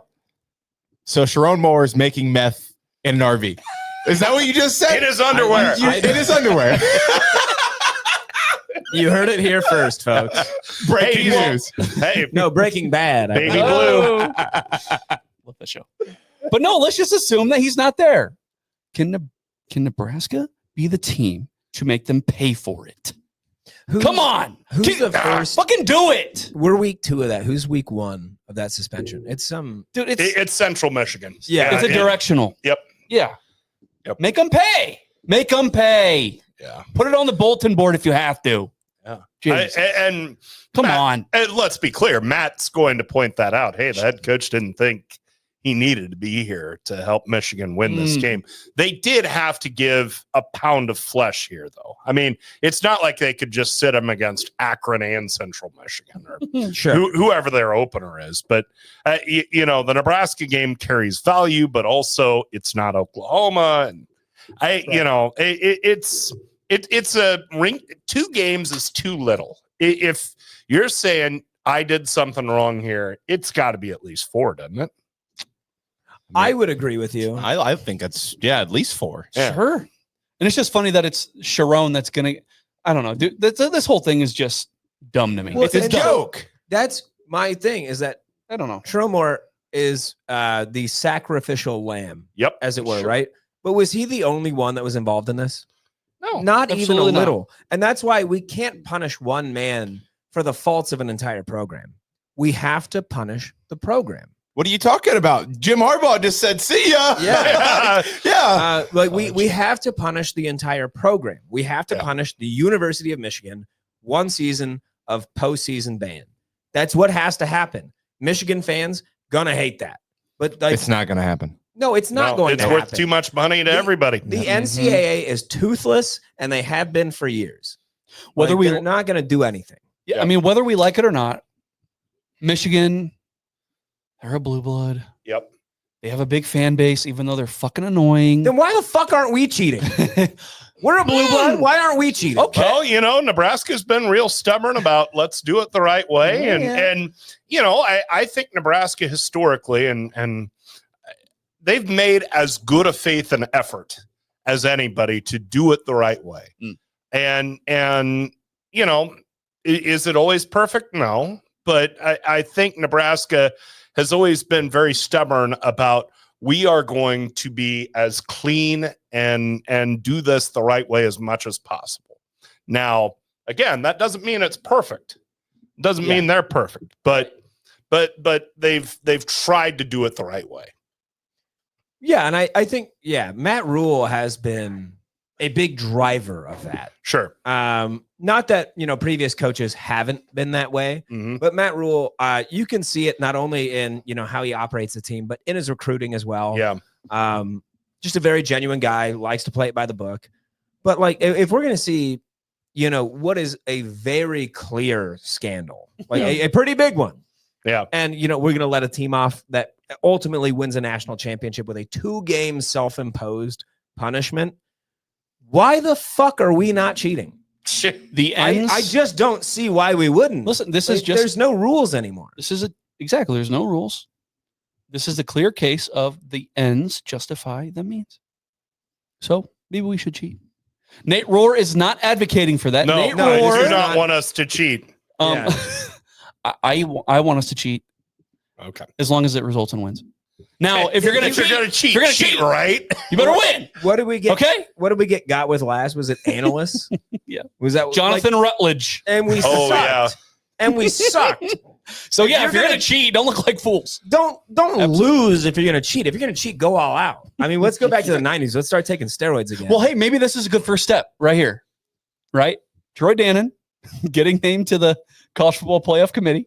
So Sharrone Moore is making meth in an RV. Is that what you just said? In his underwear. In his underwear. You heard it here first, folks. Breaking Hey, news. Hey, No, Breaking Bad. I Baby believe. Blue. Love the show. But no, let's just assume that he's not there. Can Nebraska be the team to make them pay for it? Come on. Who's the first? Fucking do it. We're week 2 of that. Who's week 1 of that suspension? It's some. Dude, It's Central Michigan. Yeah, it's a directional. Yep. Yeah. Yep. Make them pay. Make them pay. Yeah. Put it on the bulletin board if you have to. Yeah. Jeez. And Come Matt- on. And let's be clear, Matt's going to point that out. Hey, the head coach didn't think he needed to be here to help Michigan win this game. They did have to give a pound of flesh here, though. I mean, it's not like they could just sit him against Akron and Central Michigan or Sure. whoever their opener is. But, the Nebraska game carries value, but also it's not Oklahoma. And it's a ring. 2 games is too little. If you're saying I did something wrong here, it's got to be at least 4, doesn't it? I would agree with you. I think it's at least 4. Yeah. Sure. And it's just funny that it's Sherrone that's going to, I don't know, dude. This whole thing is just dumb to me. Well, It's and dumb. joke. That's my thing. Is that I don't know. Sherrone Moore is the sacrificial lamb, Yep. as it were, Sure. right? But was he the only one that was involved in this? No, Not even a absolutely not. little. And that's why we can't punish one man for the faults of an entire program. We have to punish the program. What are you talking about? Jim Harbaugh just said, "See ya." Yeah. Yeah. We have to punish the entire program. We have to punish the University of Michigan 1 season of postseason ban. That's what has to happen. Michigan fans gonna hate that, but like, It's not going to happen. no, it's not going It's to worth happen. too much money to everybody. The NCAA is toothless, and they have been for years. Whether Like, we, they're not going to do anything. I mean, whether we like it or not, Michigan, they're a blue blood. Yep. They have a big fan base, even though they're fucking annoying. Then why the fuck aren't we cheating? We're a blue blood. Why aren't we cheating? Okay. Well, you know, Nebraska's been real stubborn about let's do it the right way. And you know, I think Nebraska historically and they've made as good a faith and effort as anybody to do it the right way. And you know, is it always perfect? No. But I think Nebraska has always been very stubborn about we are going to be as clean and do this the right way as much as possible. Now, again, that doesn't mean it's perfect. Doesn't mean they're perfect, but they've tried to do it the right way. Yeah, and I think, Matt Rule has been a big driver of that. Sure. Not that, previous coaches haven't been that way, but Matt Rule, you can see it not only in, how he operates the team, but in his recruiting as well. Yeah. Just a very genuine guy, likes to play it by the book. But like, if we're going to see, what is a very clear scandal, like a pretty big one. Yeah. And, we're going to let a team off that ultimately wins a national championship with a 2-game self-imposed punishment. Why the fuck are we not cheating? The ends. I just don't see why we wouldn't. Listen, this is just. There's no rules anymore. This is exactly. There's no rules. This is a clear case of the ends justify the means. So maybe we should cheat. Nate Rohr is not advocating for that. No, Nate I Rohr, do not want us to cheat. I want us to cheat Okay. as long as it results in wins. Now, if you're gonna cheat, you're gonna cheat, right? you better win. What did we get? Okay. What did we get got with last? Was it analysts? Yeah. Was that Jonathan Rutledge. And we Oh, sucked. yeah. And we sucked. So yeah, You're if you're gonna- gonna cheat, don't look like fools. Don't lose if you're gonna cheat. If you're gonna cheat, go all out. I mean, let's go back to the 90s. Let's start taking steroids again. Well, hey, maybe this is a good first step right here. Right? Troy Dannon getting named to the College Football Playoff Committee.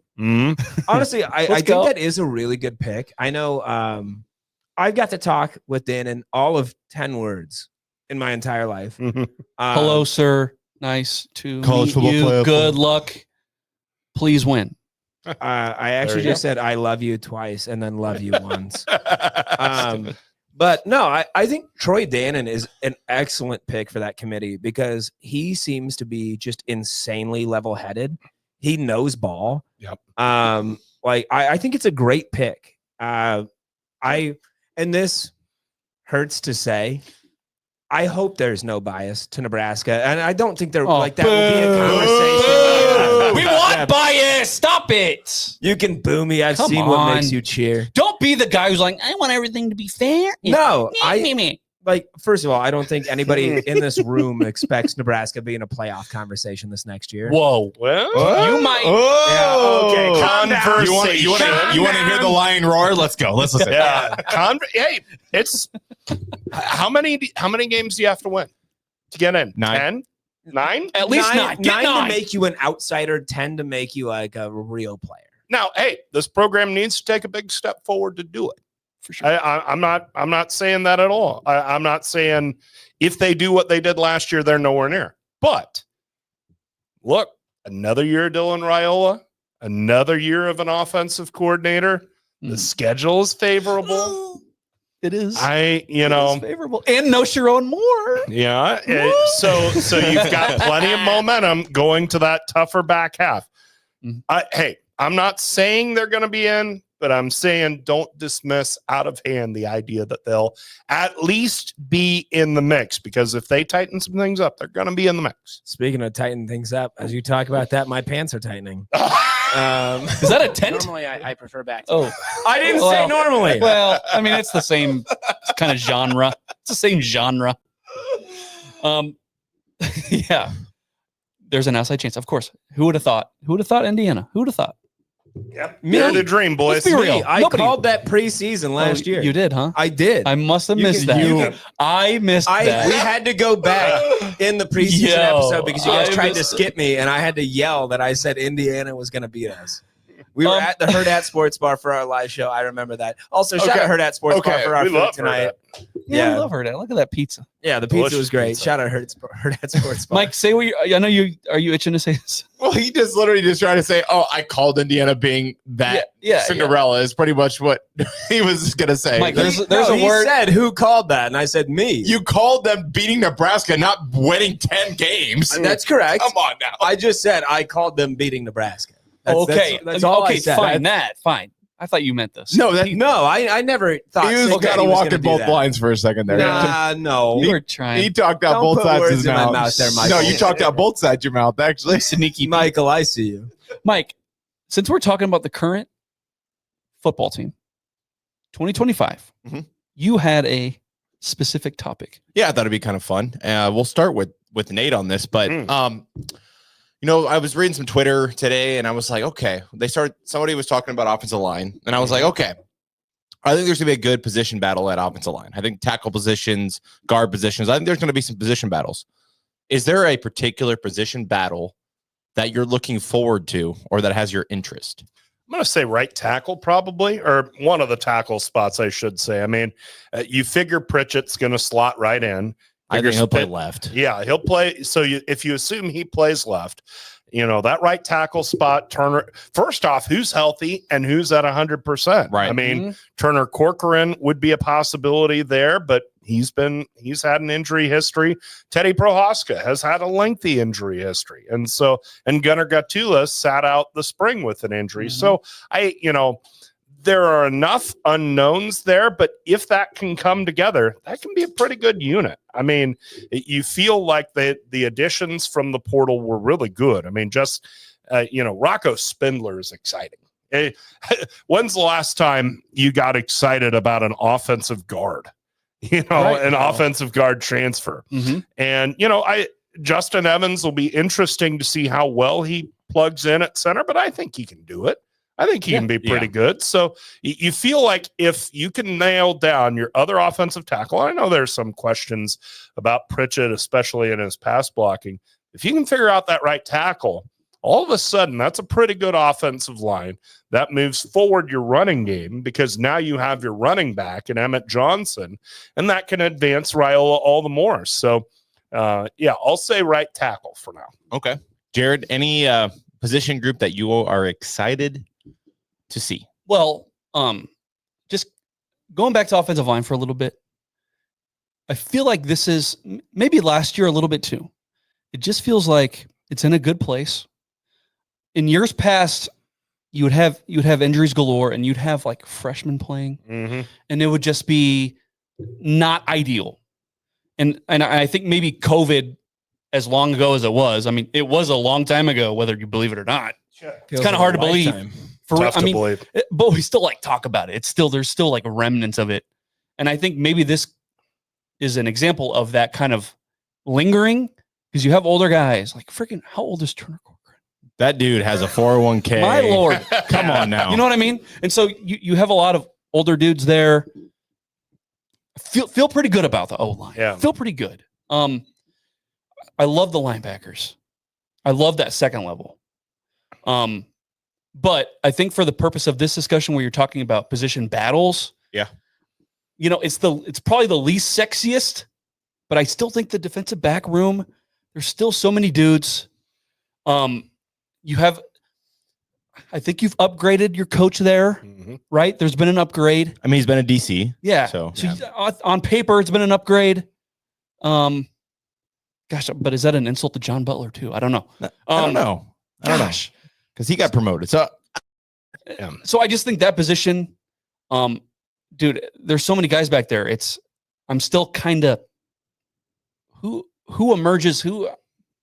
honestly, I think go. that is a really good pick. I know I've got to talk with Dannon all of 10 words in my entire life. Hello, sir. Nice to College meet Football you. Playoff. Good luck. Please win. I actually There you just said I love you twice and then love you once. But no, I think Troy Dannon is an excellent pick for that committee because he seems to be just insanely level-headed. He knows ball. Yep. I think it's a great pick. And this hurts to say, I hope there's no bias to Nebraska, and I don't think there that will be a conversation. We want bias. Stop it. You can boo me. I've Come seen what on. makes you cheer. Don't be the guy who's like, I want everything to be fair. No, Me. First of all, I don't think anybody in this room expects Nebraska be in a playoff conversation this next year. Whoa. Well, You might. Yeah, okay. Calm down. Conversation. You want to hear the lion roar? Let's go. Let's listen. Yeah. Hey, it's how many games do you have to win to get in? 9. 10? 9? At least nine. Get 9 to make you an outsider, 10 to make you like a real player. Now, hey, this program needs to take a big step forward to do it. For sure. I'm not saying that at all. I'm not saying if they do what they did last year, they're nowhere near. But look, another year of Dylan Raiola, another year of an offensive coordinator. The schedule is favorable. It is. It It is is favorable. And no Sherrone Moore. Yeah. So you've got plenty of momentum going to that tougher back half. Mhm. Hey, I'm not saying they're going to be in, but I'm saying don't dismiss out of hand the idea that they'll at least be in the mix, because if they tighten some things up, they're going to be in the mix. Speaking of tightening things up, as you talk about that, my pants are tightening. Is that a tent? Normally, I prefer back. Oh, I didn't say normally. Well, I mean, it's the same kind of genre. It's the same genre. Yeah. There's an outside chance, of course. Who would have thought? Who would have thought Indiana? Who would have thought? Yep. Dare to dream, boys. Let's be real. I Nobody- called that preseason last year. You did, huh? I did. I must have You missed can- that. I missed that. We had to go back in the preseason Yo, episode because you guys I tried to missed it. skip me, and I had to yell that I said Indiana was going to beat us. We were at the Hurrdat Sports Bar for our live show. I remember that. Also, shout out Hurrdat Sports Bar for our we food love tonight. Yeah, I love her. Look at that pizza. Yeah, the pizza Delicious was great. pizza. Shout out Hurrdat Sports Bar. Mike, say what you. I know you. Are you itching to say this? Well, he just literally just trying to say, "Oh, I called Indiana being that Yeah, Cinderella." Is pretty much what he was gonna say. Mike, there's No, a he word. said who called that, and I said me. You called them beating Nebraska, not winning 10 games. That's correct. Come on now. I just said I called them beating Nebraska. That's all okay, I said. fine. Fine. I thought you meant this. No, that No, I never thought he was Cinderella kind of was walking gonna do both that. lines for a second there. Nah, no. You were trying. He talked out Don't both put sides of words his in my mouth. mouth there, No, Michael. you talked out both sides of your mouth, actually. Sneaky Michael, I see you. Mike, since we're talking about the current football team, 2025, Mhm. you had a specific topic. Yeah, I thought it'd be kind of fun. We'll start with Nate on this, but you know, I was reading some Twitter today, and I was like, okay, somebody was talking about offensive line, and I was like, okay, I think there's gonna be a good position battle at offensive line. I think tackle positions, guard positions. I think there's gonna be some position battles. Is there a particular position battle that you're looking forward to, or that has your interest? I'm going to say right tackle, probably, or one of the tackle spots, I should say. I mean, you figure Pritchett's going to slot right in. I think he'll play left. Yeah, he'll play. So if you assume he plays left, you know, that right tackle spot, Turner, first off, who's healthy and who's at 100%? Right. I mean, Turner Corcoran would be a possibility there, but he's had an injury history. Teddy Prohaska has had a lengthy injury history. And Gunnar Gatula sat out the spring with an injury. So there are enough unknowns there, but if that can come together, that can be a pretty good unit. I mean, you feel like the additions from the portal were really good. I mean, just, Rocco Spindler is exciting. When's the last time you got excited about an offensive guard? Offensive guard transfer. Mm-hmm. And, Justin Evans will be interesting to see how well he plugs in at center, but I think he can do it. I think he can be pretty good. So you feel like if you can nail down your other offensive tackle, I know there's some questions about Pritchett, especially in his pass blocking. If you can figure out that right tackle, all of a sudden that's a pretty good offensive line that moves forward your running game, because now you have your running back in Emmett Johnson, and that can advance Raiola all the more. So, I'll say right tackle for now. Okay. Jared, any position group that you are excited to see? Well, just going back to offensive line for a little bit, I feel like this is maybe last year a little bit too. It just feels like it's in a good place. In years past, you would have injuries galore, and you'd have like freshmen playing, and it would just be not ideal. And I think maybe COVID, as long ago as it was, I mean, it was a long time ago, whether you believe it or not. It's kind of hard to believe. Tough to believe. But we still like talk about it. There's still like remnants of it. And I think maybe this is an example of that kind of lingering, because you have older guys like freaking, how old is Turner Corcoran? That dude has a 401k. My Lord. Come on now. You know what I mean? And so you have a lot of older dudes there. Feel pretty good about the O-line. Yeah. Feel pretty good. I love the linebackers. I love that second level. But I think for the purpose of this discussion, where you're talking about position battles, it's probably the least sexiest, but I still think the defensive back room, there's still so many dudes. I think you've upgraded your coach there, right? There's been an upgrade. I mean, he's been a DC. Yeah. So On paper, it's been an upgrade. Gosh, but is that an insult to John Butler too? I don't know. I don't know. Gosh. Because he got promoted. So So I just think that position, dude, there's so many guys back there. I'm still kind of who emerges,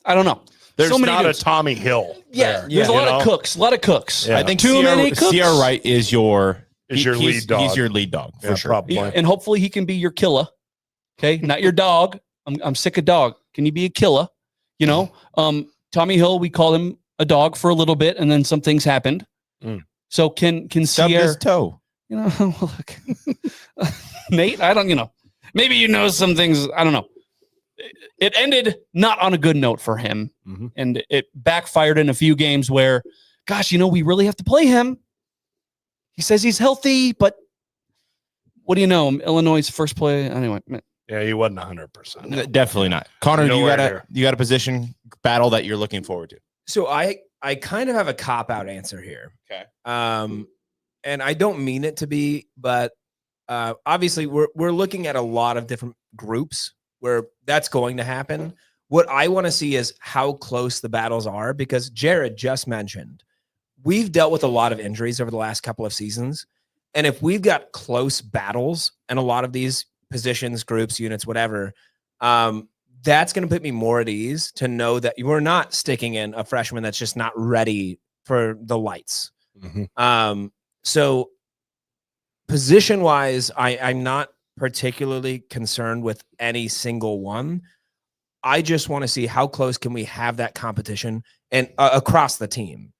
I don't know. There's so many not dudes. A Tommy Hill. Yeah, there's a lot of cooks. Yeah. I think too many cooks. CR Wright is your lead dog. He's your lead dog for sure. Probably. And hopefully he can be your killer. Okay, not your dog. I'm sick of dog. Can you be a killer? You know, Tommy Hill, we called him a dog for a little bit, and then some things happened. So can Stubbed Sierra, his toe. you know, look, Nate, I don't, you know, maybe you know some things. I don't know. It ended not on a good note for him, and it backfired in a few games where, gosh, you know, we really have to play him. He says he's healthy, but what do you know? Illinois' first play, anyway. Yeah, he wasn't 100%. Definitely not. Connor, you Nowhere got a position battle that you're looking forward to. So I kind of have a cop-out answer here. Okay. And I don't mean it to be, but obviously we're looking at a lot of different groups where that's going to happen. What I want to see is how close the battles are, because Jared just mentioned we've dealt with a lot of injuries over the last couple of seasons. And if we've got close battles and a lot of these positions, groups, units, whatever, that's going to put me more at ease to know that we're not sticking in a freshman that's just not ready for the lights. So position wise, I'm not particularly concerned with any single one. I just want to see how close can we have that competition and across the team,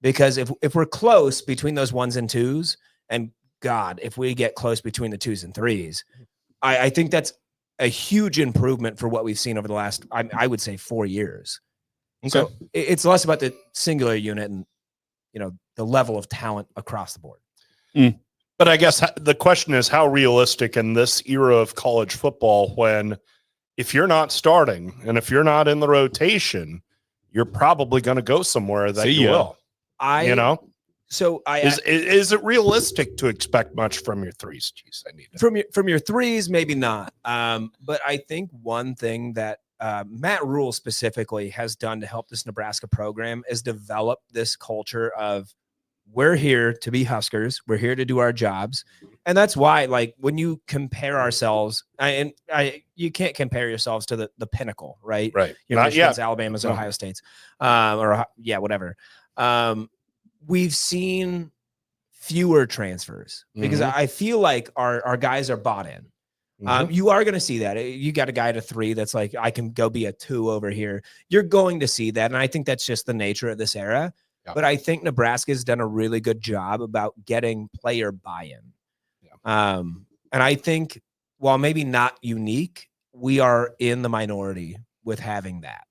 because if we're close between those 1s and 2s, and God, if we get close between the 2s and 3s, I think that's a huge improvement for what we've seen over the last, I would say, 4 years. Okay. So it's less about the singular unit and, you know, the level of talent across the board. But I guess the question is, how realistic in this era of college football, when if you're not starting and if you're not in the rotation, you're probably going to go somewhere that you will. Is it realistic to expect much from your 3s? Jeez, I need it. From your 3s, maybe not. But I think one thing that Matt Rule specifically has done to help this Nebraska program is develop this culture of, we're here to be Huskers. We're here to do our jobs. And that's why, like, when you compare ourselves, you can't compare yourselves to the pinnacle, right? Right. You know, Michigan's, Alabama's, Ohio State's, whatever. We've seen fewer transfers because I feel like our guys are bought in. You are going to see that. You got a guy at a 3 that's like, I can go be a 2 over here. You're going to see that. And I think that's just the nature of this era. Yeah. But I think Nebraska has done a really good job about getting player buy-in. Yeah. And I think, while maybe not unique, we are in the minority with having that.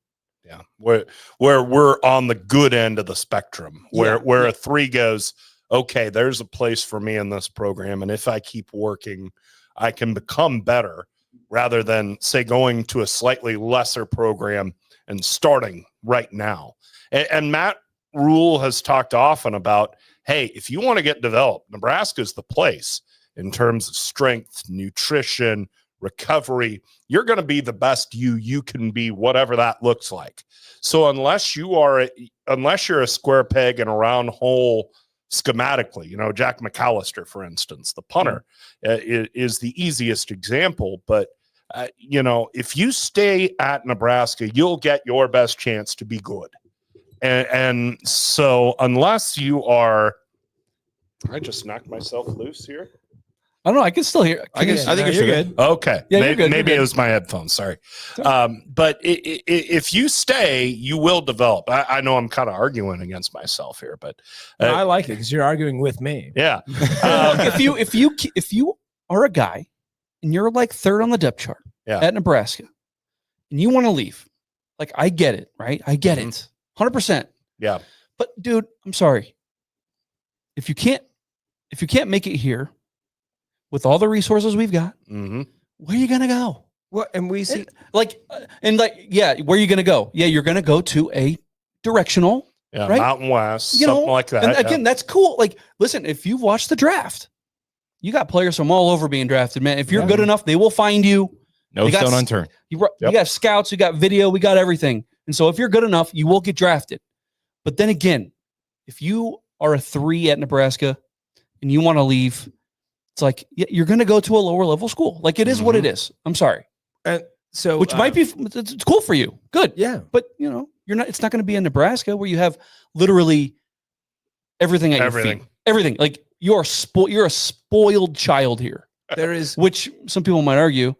Yeah, where we're on the good end of the spectrum, where a 3 goes, okay, there's a place for me in this program, and if I keep working, I can become better, rather than, say, going to a slightly lesser program and starting right now. And Matt Rule has talked often about, hey, if you want to get developed, Nebraska's the place in terms of strength, nutrition, recovery. You're going to be the best you can be, whatever that looks like. So unless you're a square peg in a round hole schematically, you know, Jack McAllister, for instance, the punter, is the easiest example. But you know, if you stay at Nebraska, you'll get your best chance to be good. And so unless you are, I just knocked myself loose here. I don't know. I can still hear. I think you're good. Okay. Yeah, maybe, good. Maybe it was my headphones. Sorry. But if you stay, you will develop. I know I'm kind of arguing against myself here, but I like it because you're arguing with me. Yeah. If you are a guy and you're like 3rd on the depth chart at Nebraska and you want to leave, like, I get it, right? I get it. 100%. Yeah. But dude, I'm sorry. If you can't make it here with all the resources we've got, where are you going to go? Well, and we see where are you going to go? Yeah, you're going to go to a directional, right? Mountain West, something like that. And again, that's cool. Like, listen, if you've watched the draft, you got players from all over being drafted, man. If you're good enough, they will find you. No stone unturned. You got scouts, you got video, we got everything. And so if you're good enough, you will get drafted. But then again, if you are a 3 at Nebraska and you want to leave, it's like you're going to go to a lower level school. Like it is what it is. I'm sorry. So, which might be it's cool for you. Good. Yeah. But you're not. It's not going to be in Nebraska where you have literally everything at your feet. Everything. Like you're a spoiled child here. There is, which some people might argue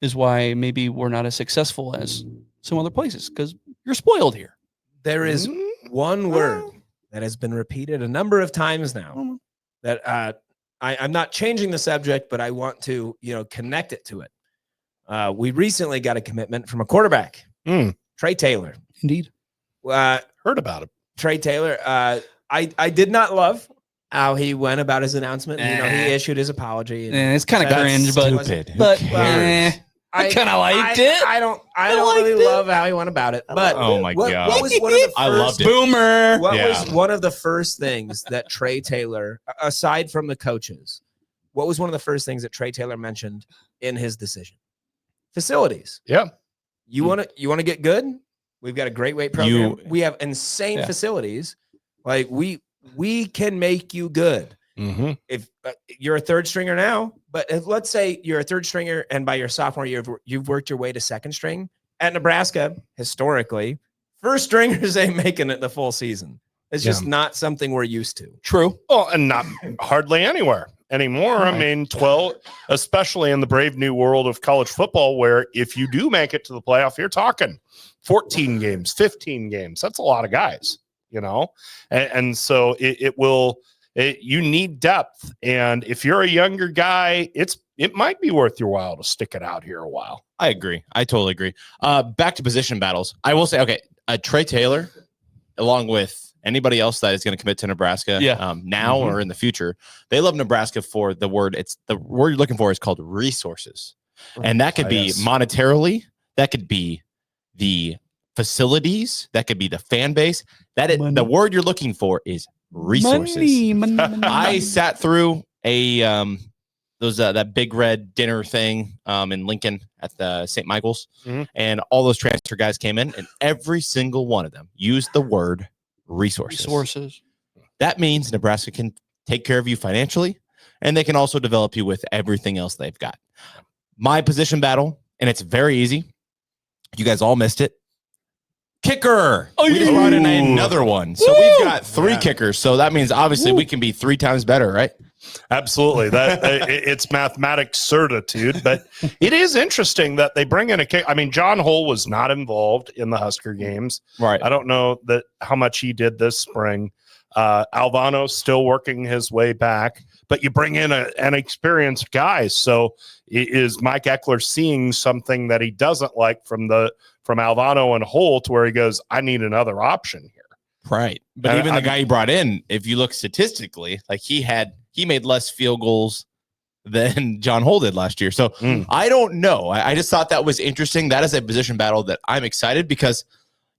is why maybe we're not as successful as some other places because you're spoiled here. There is one word that has been repeated a number of times now that I'm not changing the subject, but I want to connect it to it. We recently got a commitment from a quarterback, Trey Taylor. Indeed. Heard about him. Trey Taylor. I did not love how he went about his announcement. He issued his apology. And it's kind of cringe, but I kind of liked it. I don't really love how he went about it. But oh my god, what was one of the first, I loved it. Boomer. What was one of the first things that Trey Taylor, aside from the coaches, what was one of the first things that Trey Taylor mentioned in his decision? Facilities. Yeah. You want to get good? We've got a great weight program. We have insane facilities. Like we can make you good. Mm-hmm. If you're a third stringer now, but let's say you're a third stringer and by your sophomore year, you've worked your way to second string. At Nebraska, historically, first stringers ain't making it the full season. It's just not something we're used to. True. Well, and not hardly anywhere anymore. Right. I mean, 12, especially in the brave new world of college football, where if you do make it to the playoff, you're talking 14 games, 15 games. That's a lot of guys, and so you need depth. And if you're a younger guy, it might be worth your while to stick it out here a while. I agree. I totally agree. Back to position battles. I will say, okay, Trey Taylor, along with anybody else that is going to commit to Nebraska now or in the future, they love Nebraska for the word. It's the word you're looking for is called resources. And that could be monetarily, that could be the facilities, that could be the fan base. The word you're looking for is resources. Money. I sat through that big red dinner thing in Lincoln at the St. Michael's, and all those transfer guys came in, and every single one of them used the word resources. That means Nebraska can take care of you financially, and they can also develop you with everything else they've got. My position battle, and it's very easy. You guys all missed it. Kicker. We just brought in another one. So we've got 3 kickers. So that means obviously we can be 3 times better, right? Absolutely. That it's mathematics certitude, but it is interesting that they bring in a kick. I mean, John Hull was not involved in the Husker games. Right. I don't know how much he did this spring. Alvano's still working his way back, but you bring in an experienced guy. So is Mike Eckler seeing something that he doesn't like from Alvano and Hull to where he goes, I need another option here. Right. But even the guy he brought in, if you look statistically, like he made less field goals than John Hull did last year. So I don't know. I just thought that was interesting. That is a position battle that I'm excited because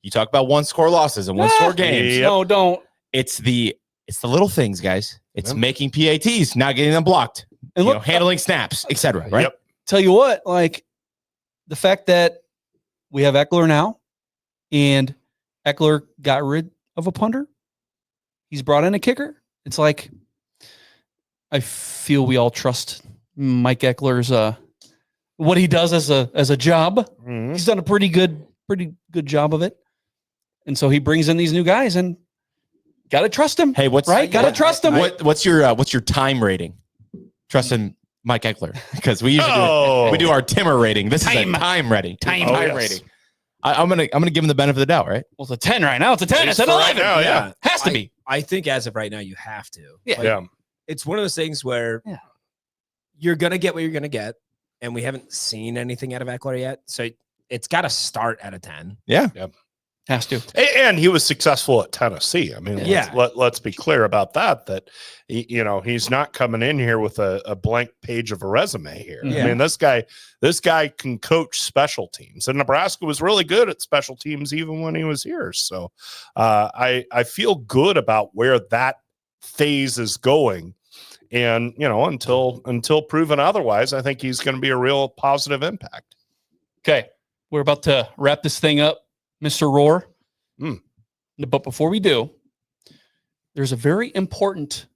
you talk about 1-score losses and 1-score games. No, don't. It's the little things, guys. It's making PATs, not getting them blocked, and handling snaps, etc. Right? Yep. Tell you what, like the fact that we have Eckler now, and Eckler got rid of a punter. He's brought in a kicker. It's like I feel we all trust Mike Eckler's what he does as a job. Mm-hmm. He's done a pretty good job of it, and so he brings in these new guys and. Got to trust him. Hey, Got to trust him. What's your time rating? Trusting Mike Eckler because we usually do our Timmer rating. This is a time rating. Time rating. I'm gonna give him the benefit of the doubt, right? Well, it's a 10 right now. It's a 10. It's an 11. Right now, has to be. I think as of right now, you have to. Yeah. It's one of those things where you're gonna get what you're gonna get, and we haven't seen anything out of Eckler yet, so it's got to start at a 10. Yeah. Yep. Has to. And he was successful at Tennessee. I mean, let's be clear about that he's not coming in here with a blank page of a resume here. Yeah. I mean, this guy can coach special teams, and Nebraska was really good at special teams even when he was here. So I feel good about where that phase is going. And, until proven otherwise, I think he's going to be a real positive impact. Okay. We're about to wrap this thing up. Mr. Rohr. But before we do, there's a very important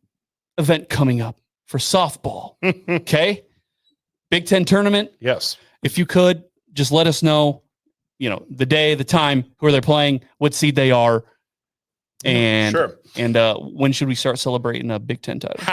event coming up for softball. Okay. Big Ten tournament. Yes. If you could just let us know, the day, the time, who they're playing, what seed they are. And Sure. And when should we start celebrating a Big Ten title?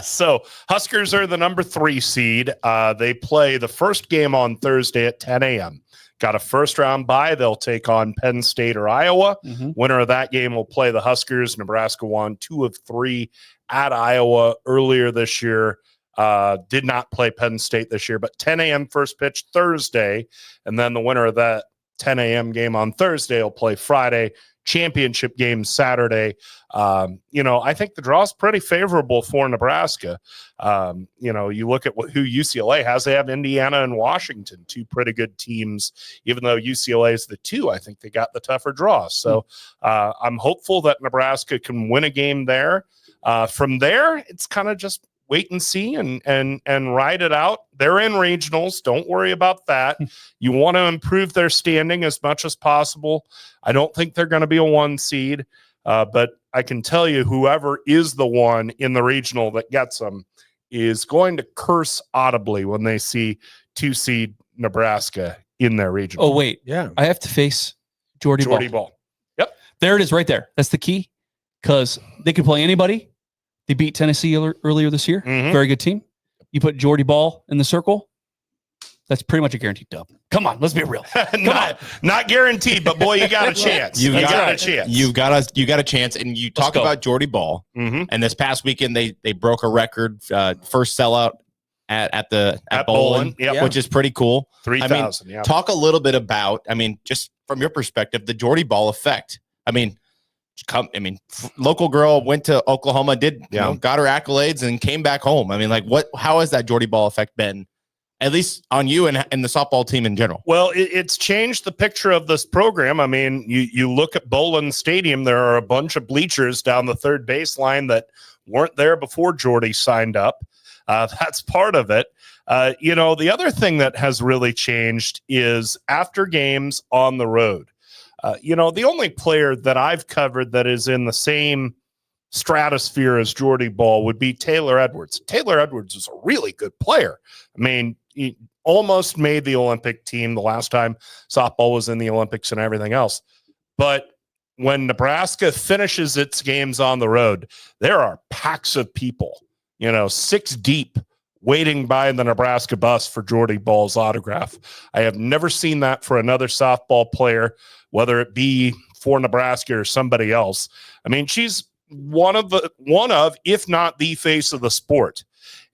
So Huskers are the number 3 seed. They play the first game on Thursday at 10 a.m. Got a first round bye. They'll take on Penn State or Iowa. Mm-hmm. Winner of that game will play the Huskers. Nebraska won 2 of 3 at Iowa earlier this year. Did not play Penn State this year, but 10 a.m. first pitch Thursday. And then the winner of that 10 a.m. game on Thursday will play Friday. Championship game Saturday. I think the draw is pretty favorable for Nebraska. You look at who UCLA has. They have Indiana and Washington, 2 pretty good teams. Even though UCLA is the 2, I think they got the tougher draw. So I'm hopeful that Nebraska can win a game there. From there, it's kind of just wait and see and ride it out. They're in regionals. Don't worry about that. You want to improve their standing as much as possible. I don't think they're going to be a 1 seed, but I can tell you whoever is the one in the regional that gets them is going to curse audibly when they see 2 seed Nebraska in their regional. Oh, wait. Yeah. I have to face Jordy Bahl. Yep. There it is right there. That's the key, because they can play anybody. They beat Tennessee earlier this year. Mhm. Very good team. You put Jordy Bahl in the circle, that's pretty much a guaranteed dub. Come on, let's be real. Not guaranteed, but boy, you got a chance. You got a chance. You got a chance. And you talk about Jordy Bahl. Mm-hmm. And this past weekend, they broke a record, first sellout at Bowling, yep. which is pretty cool. 3,000. Yeah. Talk a little bit about, just from your perspective, the Jordy Bahl effect. Local girl went to Oklahoma, got her accolades and came back home. How has that Jordy Bahl effect been, at least on you and the softball team in general? Well, it's changed the picture of this program. You look at Bowling Stadium, there are a bunch of bleachers down the third baseline that weren't there before Jordy signed up. That's part of it. The other thing that has really changed is after games on the road. The only player that I've covered that is in the same stratosphere as Jordy Bahl would be Taylor Edwards. Taylor Edwards is a really good player. He almost made the Olympic team the last time softball was in the Olympics and everything else. But when Nebraska finishes its games on the road, there are packs of people, 6 deep, waiting by the Nebraska bus for Jordy Bahl's autograph. I have never seen that for another softball player, whether it be for Nebraska or somebody else. She's one of, if not the face of the sport.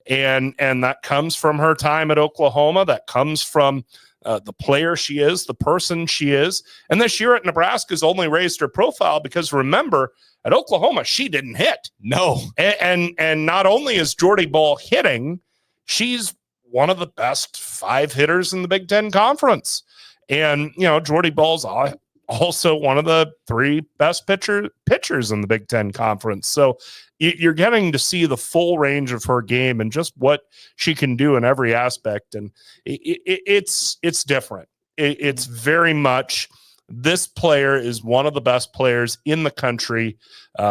And that comes from her time at Oklahoma. That comes from the player she is, the person she is. And this year at Nebraska's only raised her profile because, remember, at Oklahoma, she didn't hit. No. And not only is Jordy Bahl hitting, she's one of the best 5 hitters in the Big Ten Conference. And, Jordy Bahl's also one of the 3 best pitchers in the Big Ten Conference. So you're getting to see the full range of her game and just what she can do in every aspect. And it's different. It's very much, this player is one of the best players in the country.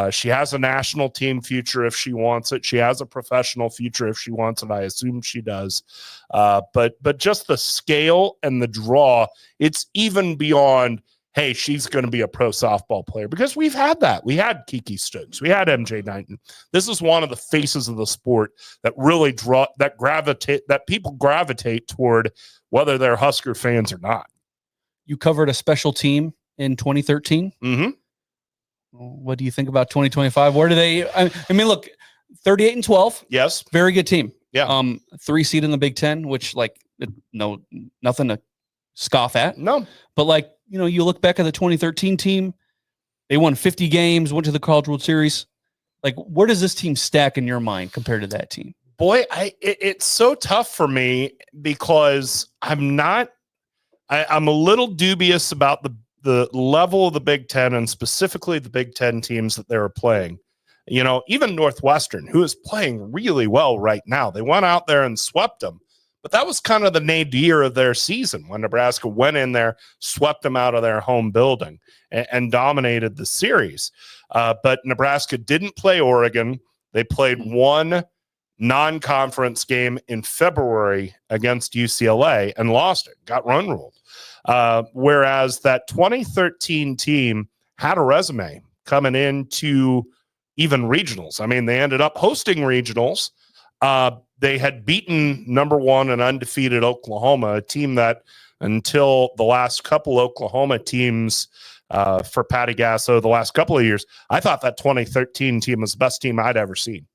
She has a national team future if she wants it. She has a professional future if she wants it. I assume she does. But just the scale and the draw, it's even beyond, hey, she's going to be a pro softball player, because we've had that. We had Kiki Stokes. We had MJ Knighton. This is one of the faces of the sport that really that people gravitate toward, whether they're Husker fans or not. You covered a special team in 2013. Mm-hmm. What do you think about 2025? Where do they? Look, 38-12. Yes, very good team. Yeah. 3 seed in the Big Ten, which nothing to scoff at. No, but you look back at the 2013 team, they won 50 games, went to the College World Series. Where does this team stack in your mind compared to that team? Boy, it's so tough for me because I'm a little dubious about the level of the Big Ten, and specifically the Big Ten teams that they were playing. Even Northwestern, who is playing really well right now, they went out there and swept them. But that was kind of the nadir of their season when Nebraska went in there, swept them out of their home building, and dominated the series. But Nebraska didn't play Oregon. They played one non-conference game in February against UCLA and lost it, got run ruled. Whereas that 2013 team had a resume coming into even regionals. I mean, they ended up hosting regionals. They had beaten number one and undefeated Oklahoma, a team that until the last couple Oklahoma teams for Patty Gasso the last couple of years, I thought that 2013 team was the best team I'd ever seen.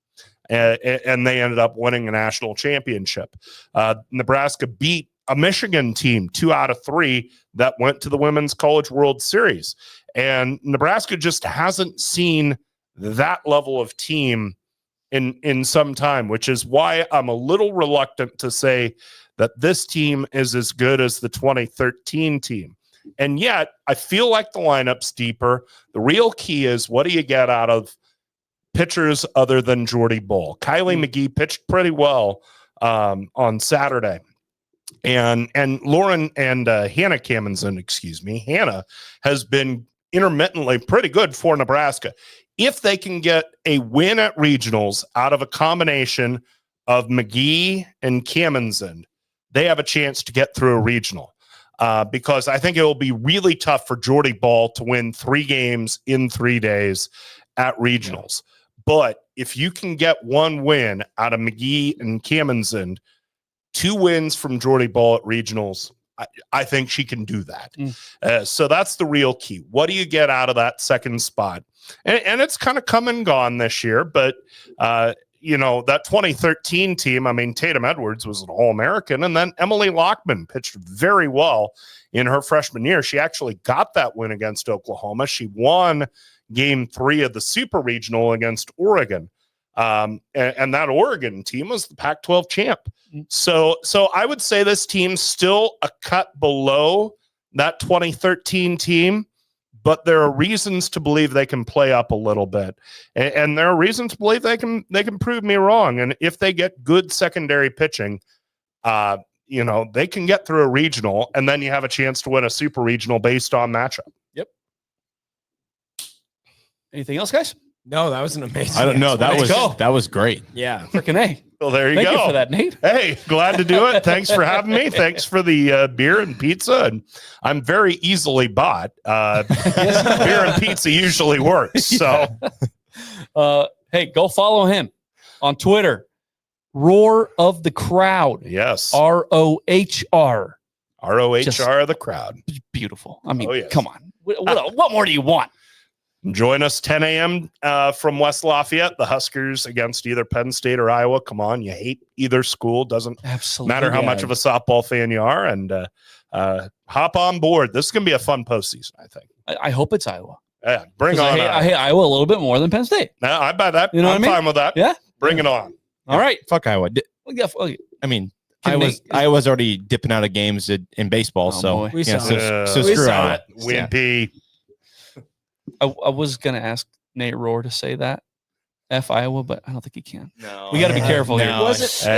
And they ended up winning a national championship. Nebraska beat a Michigan team 2 out of 3 that went to the Women's College World Series. And Nebraska just hasn't seen that level of team in some time, which is why I'm a little reluctant to say that this team is as good as the 2013 team. And yet, I feel like the lineup's deeper. The real key is, what do you get out of pitchers other than Jordy Bahl? Kylie McGee pitched pretty well on Saturday. And Lauren and Hannah Kamenson, Hannah has been intermittently pretty good for Nebraska. If they can get a win at regionals out of a combination of McGee and Kamenson, they have a chance to get through a regional. Because I think it will be really tough for Jordy Bahl to win 3 games in 3 days at regionals. But if you can get one win out of McGee and Kamenson, 2 wins from Jordy Bahl at regionals, I think she can do that. So that's the real key. What do you get out of that second spot? And it's kind of come and gone this year, but that 2013 team, I mean, Tatum Edwards was an All-American, and then Emily Lockman pitched very well in her freshman year. She actually got that win against Oklahoma. She won Game 3 of the Super Regional against Oregon. And that Oregon team was the Pac-12 champ. So I would say this team's still a cut below that 2013 team, but there are reasons to believe they can play up a little bit. And there are reasons to believe they can prove me wrong. And if they get good secondary pitching, they can get through a regional, and then you have a chance to win a super regional based on matchup. Yep. Anything else, guys? No, that was an amazing. I don't know. That was great. Yeah. Freaking A. Well, there you Thank go. you for that, Nate. Hey, glad to do it. Thanks for having me. Thanks for the beer and pizza. And I'm very easily bought. Beer and pizza usually works. So, hey, go follow him on Twitter. Rohr of the Crowd. yes. ROHR. ROHR, the crowd. Beautiful. I mean, Oh, yes. come on. What more do you want? Join us 10 a.m. From West Lafayette, the Huskers against either Penn State or Iowa. Come on, you hate either school. Doesn't Absolutely. matter how much of a softball fan you are. And hop on board. This is going to be a fun postseason, I think. I hope it's Iowa. Yeah, bring on. I hate Iowa a little bit more than Penn State. I bet that. You know I'm what I mean? fine with that. Yeah. Bring it on. All right. Fuck Iowa. I mean, Iowa's already dipping out of games in baseball. Oh, so boy. We saw so We screw saw Iowa. it. Wimpy. I was going to ask Nate Rohr to say that. F Iowa, but I don't think he can. No, We got to be careful here. Was it?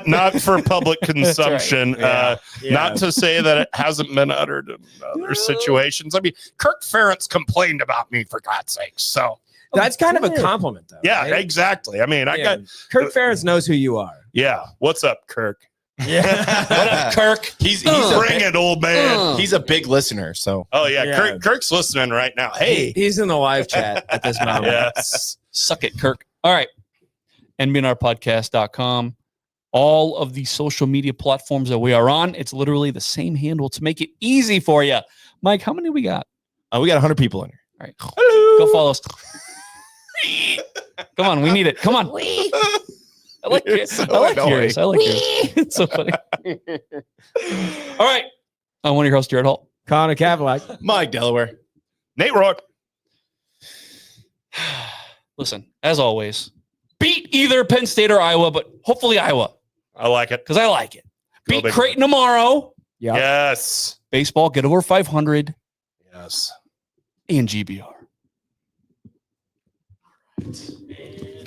Not for public consumption. Yeah. Not to say that it hasn't been uttered in other situations. I mean, Kirk Ferentz complained about me, for God's sakes. So That's kind of a compliment, though. yeah, right? exactly. I mean, I got Kirk Ferentz knows who you are. What's up, Kirk? Yeah. What up, Kirk? He's Bring it, old man. He's a big listener. So Oh yeah, Yeah. Kirk's listening right now. Hey, He's in the live chat at this moment. yes. Suck it, Kirk. All right. NBNRpodcast.com. All of the social media platforms that we are on, it's literally the same handle to make it easy for you. Mike, how many we got? we got 100 people in here. All right. Go follow us. Come on, we need it. Come on. I like You're yours. so I like annoying. yours. I like yours. It's so funny. All right. I'm one of your hosts, Jared Hall. Connor Cavalic. Mike Delaware. Nate Rohr. Listen, as always, beat either Penn State or Iowa, but hopefully Iowa I like it. because I like it. Go Beat Big Creighton tomorrow. Yeah. Yes. Baseball, get over 500 Yes. and GBR.